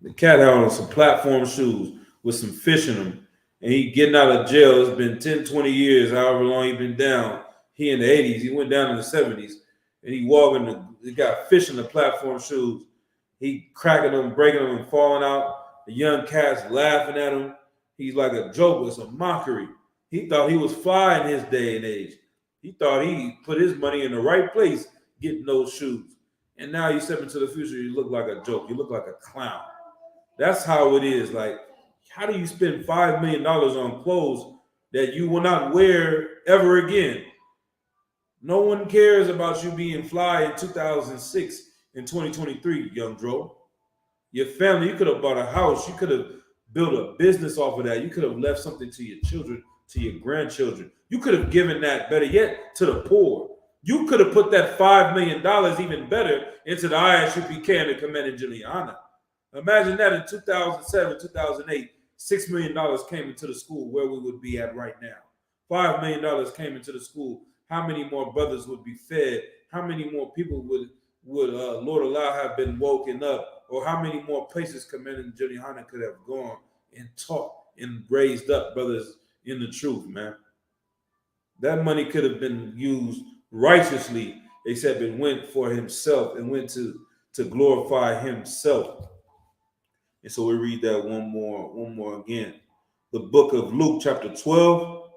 B: The cat had on some platform shoes with some fish in them, and he getting out of jail. It's been 10, 20 years, however long he been down. He in the 80s. He went down in the 70s, and he got fish in the platform shoes. He cracking them, breaking them, and falling out. The young cats laughing at him. He's like a joke. It's a mockery. He thought he was fly in his day and age. He thought he put his money in the right place getting those shoes. And now you step into the future, you look like a joke. You look like a clown. That's how it is. Like, how do you spend $5 million on clothes that you will not wear ever again? No one cares about you being fly in 2006 and 2023, young Dro. Your family, you could have bought a house. You could have built a business off of that. You could have left something to your children, to your grandchildren. You could have given that, better yet, to the poor. You could have put that $5 million even better into the ISUPK and the Command in Juliana. Imagine that in 2007, 2008, $6 million came into the school, where we would be at right now. $5 million came into the school. How many more brothers would be fed? How many more people would Lord allow have been woken up? Or how many more places Command in Juliana could have gone and taught and raised up brothers in the truth, man? That money could have been used righteously, except it went for himself and went to glorify himself. And so we read that one more again. The book of Luke, chapter 12,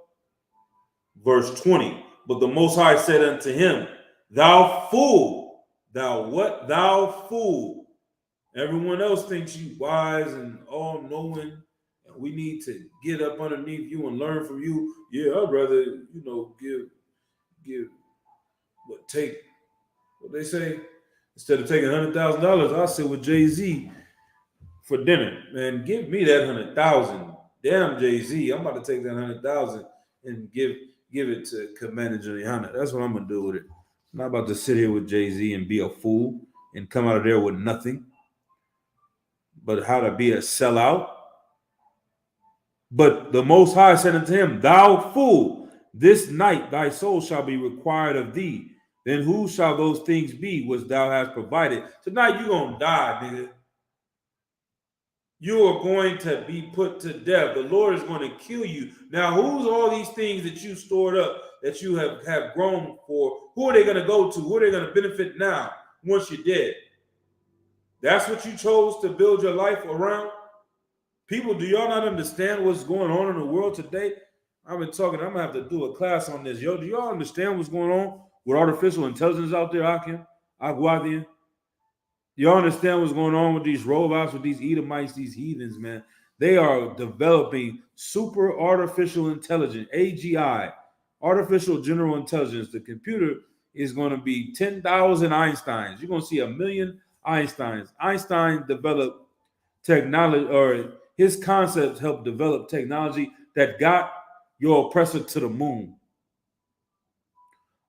B: verse 20. But the Most High said unto him, thou fool, thou what? Thou fool. Everyone else thinks you wise and all-knowing, and we need to get up underneath you and learn from you. Yeah, I'd rather, take what they say. Instead of taking $100,000, I'll sit with Jay-Z for dinner. Man, give me that 100,000. Damn, Jay-Z, I'm about to take that 100,000 and give it to Commander Juliana. That's what I'm gonna do with it. I'm not about to sit here with Jay-Z and be a fool and come out of there with nothing. But how to be a sellout. But the Most High said unto him, thou fool, this night thy soul shall be required of thee. Then who shall those things be which thou hast provided? Tonight you're going to die, nigga. You are going to be put to death. The Lord is going to kill you. Now, who's all these things that you stored up, that you have grown for? Who are they going to go to? Who are they going to benefit now once you're dead? That's what you chose to build your life around? People, do y'all not understand what's going on in the world today? I've been talking, I'm going to have to do a class on this. Yo, do y'all understand what's going on with artificial intelligence out there, Akim? Aguadian? Y'all understand what's going on with these robots, with these Edomites, these heathens, man? They are developing super artificial intelligence, AGI, artificial general intelligence. The computer is going to be 10,000 Einsteins. You're going to see 1 million Einsteins. Einstein developed technology, or his concepts helped develop technology that got your oppressor to the moon.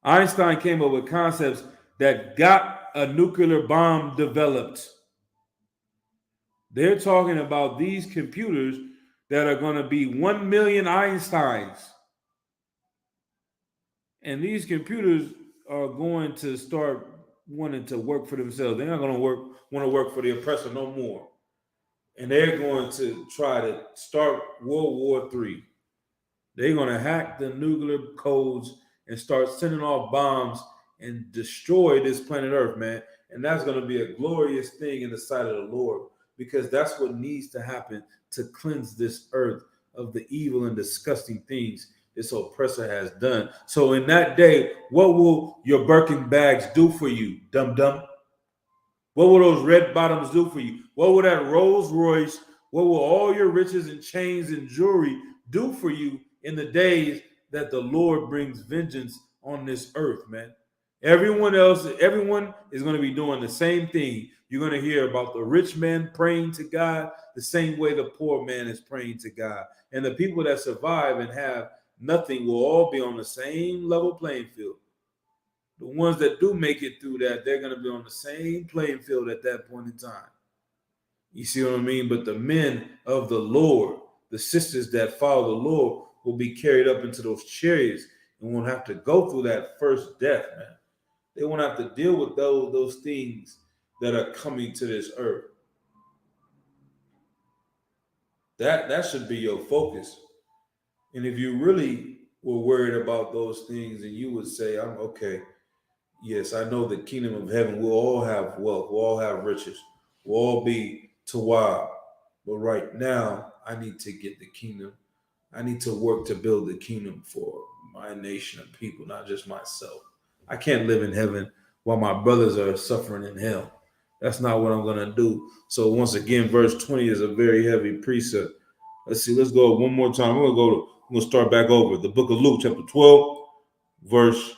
B: Einstein came up with concepts that got a nuclear bomb developed. They're talking about these computers that are going to be 1 million Einsteins. And these computers are going to start wanting to work for themselves. They're not going to want to work for the oppressor no more. And they're going to try to start World War III. They're going to hack the nuclear codes and start sending off bombs and destroy this planet Earth, man. And that's going to be a glorious thing in the sight of the Lord, because that's what needs to happen to cleanse this earth of the evil and disgusting things this oppressor has done. So in that day, what will your Birkin bags do for you, dum-dum? What will those red bottoms do for you? What will that Rolls Royce, what will all your riches and chains and jewelry do for you in the days that the Lord brings vengeance on this earth, man? Everyone is going to be doing the same thing. You're going to hear about the rich man praying to God the same way the poor man is praying to God. And the people that survive and have nothing will all be on the same level playing field. The ones that do make it through that, they're going to be on the same playing field at that point in time. You see what I mean? But the men of the Lord, the sisters that follow the Lord, will be carried up into those chariots and won't have to go through that first death, man. They won't have to deal with those things that are coming to this earth. That should be your focus. And if you really were worried about those things, and you would say, I'm okay. Yes, I know the kingdom of heaven. We'll all have wealth. We'll all have riches. We'll all be tawab. But right now, I need to get the kingdom. I need to work to build the kingdom for my nation and people, not just myself. I can't live in heaven while my brothers are suffering in hell. That's not what I'm going to do. So once again, verse 20 is a very heavy precept. Let's see. Let's go one more time. We're going to start back over. The book of Luke, chapter 12, verse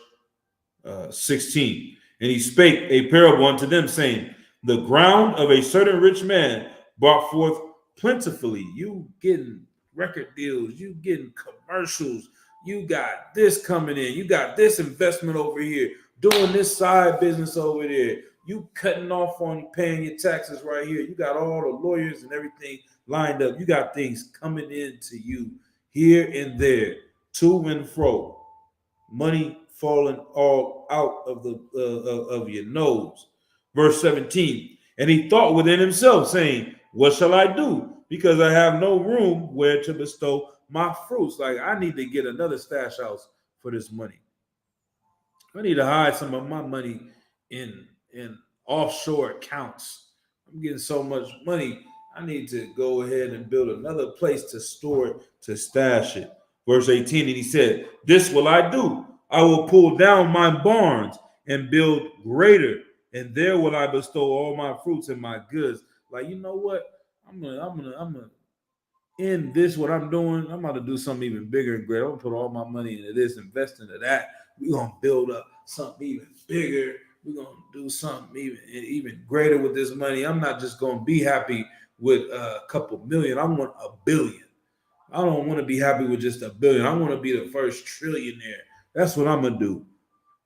B: 16. And he spake a parable unto them, saying, the ground of a certain rich man brought forth plentifully. You getting record deals. You getting commercials. You got this coming in. You got this investment over here. Doing this side business over there. You cutting off on paying your taxes right here. You got all the lawyers and everything lined up. You got things coming into you here and there, to and fro. Money falling all out of the of your nose. Verse 17. And he thought within himself, saying, what shall I do? Because I have no room where to bestow my fruits. Like, I need to get another stash house for this money. I need to hide some of my money in offshore accounts. I'm getting so much money. I need to go ahead and build another place to store it, to stash it. Verse 18, and he said, this will I do. I will pull down my barns and build greater, and there will I bestow all my fruits and my goods. Like, you know what? I'm gonna end this, what I'm doing. I'm about to do something even bigger and greater. I'm gonna put all my money into this, invest into that. We're gonna build up something even bigger. We're gonna do something even greater with this money. I'm not just gonna be happy with a couple million. I want $1 billion. I don't want to be happy with just $1 billion. I want to be the first trillionaire. That's what I'm gonna do.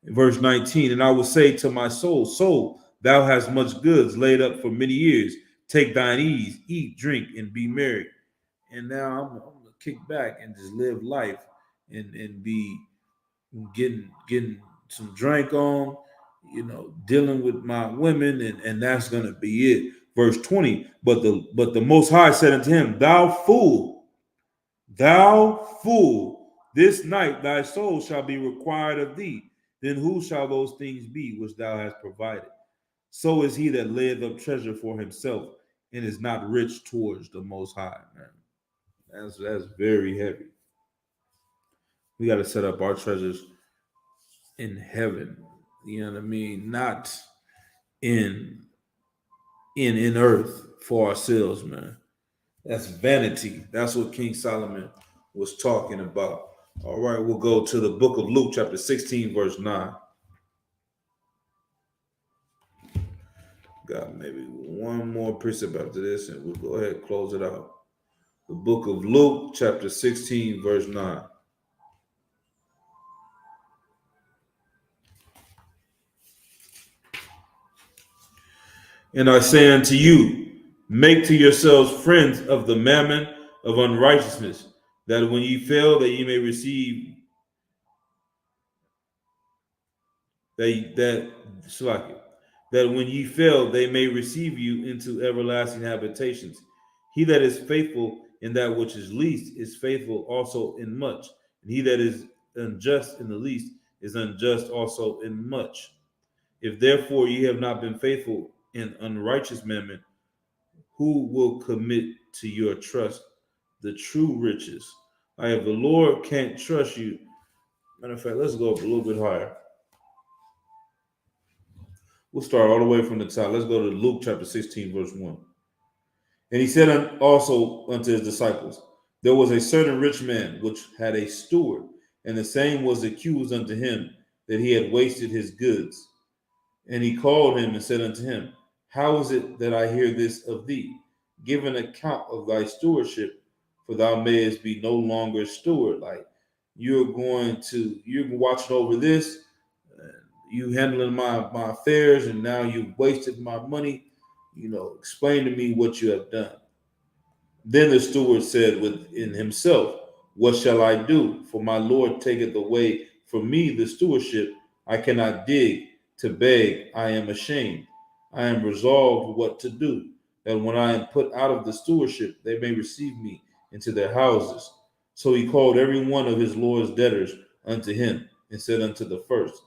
B: In verse 19, and I will say to my soul, soul, thou hast much goods laid up for many years. Take thine ease, eat, drink, and be merry. And now I'm gonna kick back and just live life and be getting some drink on, dealing with my women, and that's gonna be it. Verse 20, but the Most High said unto him, thou fool, this night thy soul shall be required of thee. Then who shall those things be which thou hast provided? So is he that layeth up treasure for himself and is not rich towards the Most High, man. That's very heavy. We got to set up our treasures in heaven. You know what I mean? Not in earth for ourselves, man. That's vanity. That's what King Solomon was talking about. All right, we'll go to the book of Luke, chapter 16, verse 9. Got maybe one more precept after this, and we'll go ahead and close it out. The book of Luke, chapter 16, verse 9. And I say unto you, make to yourselves friends of the mammon of unrighteousness, that when ye fail, that ye may receive that when ye fail, they may receive you into everlasting habitations. He that is faithful in that which is least is faithful also in much, and he that is unjust in the least is unjust also in much. If therefore ye have not been faithful in unrighteous mammon, who will commit to your trust the true riches? If the Lord can't trust you, matter of fact, let's go up a little bit higher. We'll start all the way from the top. Let's go to Luke chapter 16, verse 1. And he said also unto his disciples, there was a certain rich man which had a steward, and the same was accused unto him that he had wasted his goods. And he called him and said unto him, how is it that I hear this of thee? Give an account of thy stewardship, for thou mayest be no longer a steward. Like, you're watching over this, you handling my affairs, and now you've wasted my money. Explain to me what you have done. Then the steward said within himself, what shall I do? For my Lord taketh away from me the stewardship. I cannot dig to beg. I am ashamed. I am resolved what to do, that when I am put out of the stewardship, they may receive me into their houses. So he called every one of his Lord's debtors unto him, and said unto the first,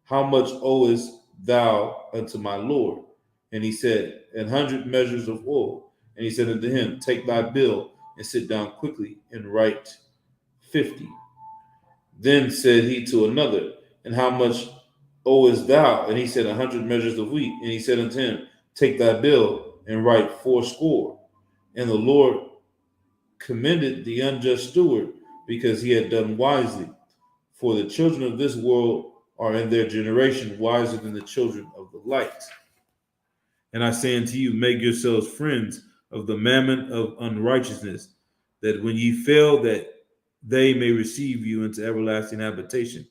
B: how much owest thou unto my Lord? And he said, 100 measures of oil. And he said unto him, take thy bill, and sit down quickly, and write 50. Then said he to another, and how much owest thou? And he said, 100 measures of wheat. And he said unto him, take thy bill, and write 80. And the Lord commended the unjust steward, because he had done wisely. For the children of this world are in their generation wiser than the children of the light. And I say unto you, make yourselves friends of the mammon of unrighteousness, that when ye fail, that they may receive you into everlasting habitation.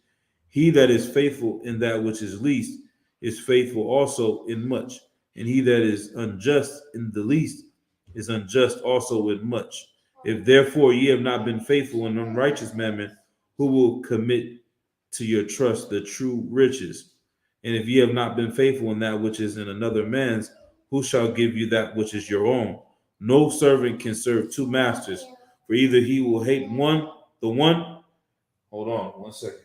B: He that is faithful in that which is least is faithful also in much, and he that is unjust in the least is unjust also in much. If therefore ye have not been faithful in unrighteous mammon, who will commit to your trust the true riches? And if ye have not been faithful in that which is in another man's, who shall give you that which is your own? No servant can serve two masters, for either he will hate the one. Hold on 1 second.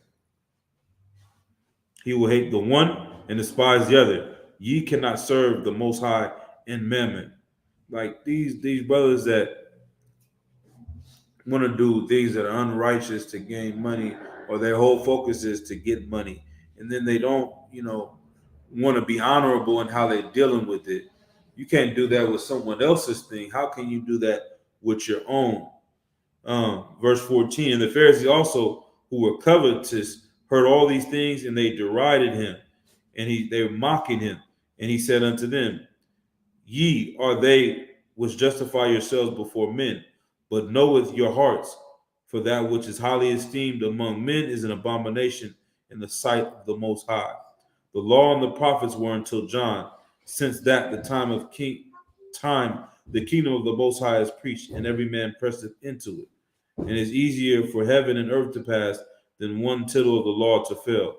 B: He will hate the one and despise the other. Ye cannot serve the Most High and mammon. Like these brothers that want to do things that are unrighteous to gain money, or their whole focus is to get money, and then they don't, want to be honorable in how they're dealing with it. You can't do that with someone else's thing. How can you do that with your own? Verse 14, and the Pharisees also, who were covetous, heard all these things, and they derided him, and they were mocking him. And he said unto them, ye are they which justify yourselves before men, but knoweth your hearts, for that which is highly esteemed among men is an abomination in the sight of the Most High. The law and the prophets were until John. Since that the the kingdom of the Most High is preached, and every man presseth into it. And it is easier for heaven and earth to pass than one tittle of the law to fail.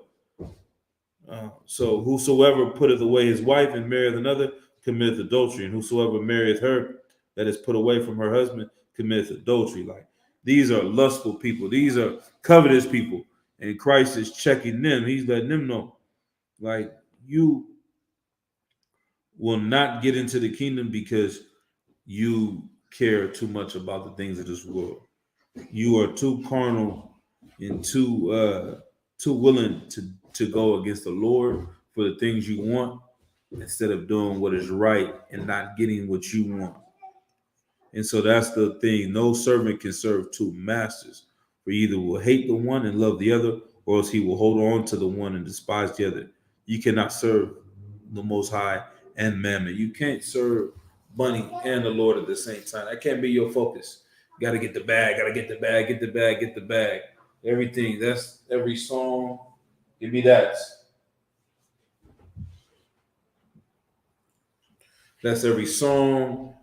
B: So whosoever putteth away his wife and marrieth another committeth adultery, and whosoever marrieth her that is put away from her husband committeth adultery. Like, these are lustful people. These are covetous people. And Christ is checking them. He's letting them know, like, you will not get into the kingdom because you care too much about the things of this world. You are too carnal and too willing to go against the Lord for the things you want, instead of doing what is right and not getting what you want. And so that's the thing. No servant can serve two masters, for either will hate the one and love the other, or else he will hold on to the one and despise the other. You cannot serve the Most High and mammon. You can't serve money and the Lord at the same time. That can't be your focus. You got to get the bag, get the bag. Everything. That's every song. Give me that. That's every song,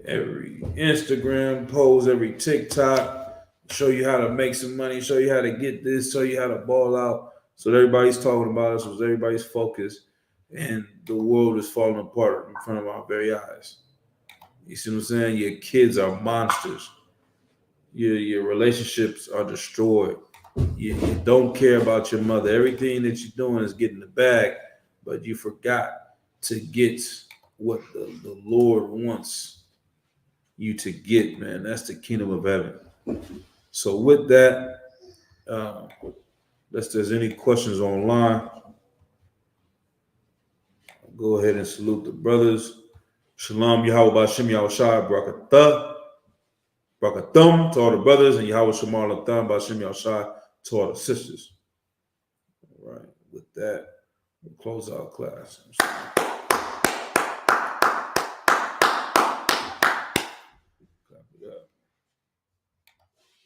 B: every Instagram post, every TikTok. Show you how to make some money, show you how to get this, show you how to ball out. So everybody's talking about us, so everybody's focused, and the world is falling apart in front of our very eyes. You see what I'm saying? Your kids are monsters. Your relationships are destroyed. You don't care about your mother. Everything that you're doing is getting the bag, but you forgot to get what the Lord wants you to get, man. That's the kingdom of heaven. So with that, unless there's any questions online, I'll go ahead and salute the brothers. Shalom, Yahweh Ba'Shem Yahushua, Brakathum to all the brothers, and Yahweh Shamar Latham Ba'Shem Yahushua to all the sisters. All right, with that, we'll close our class.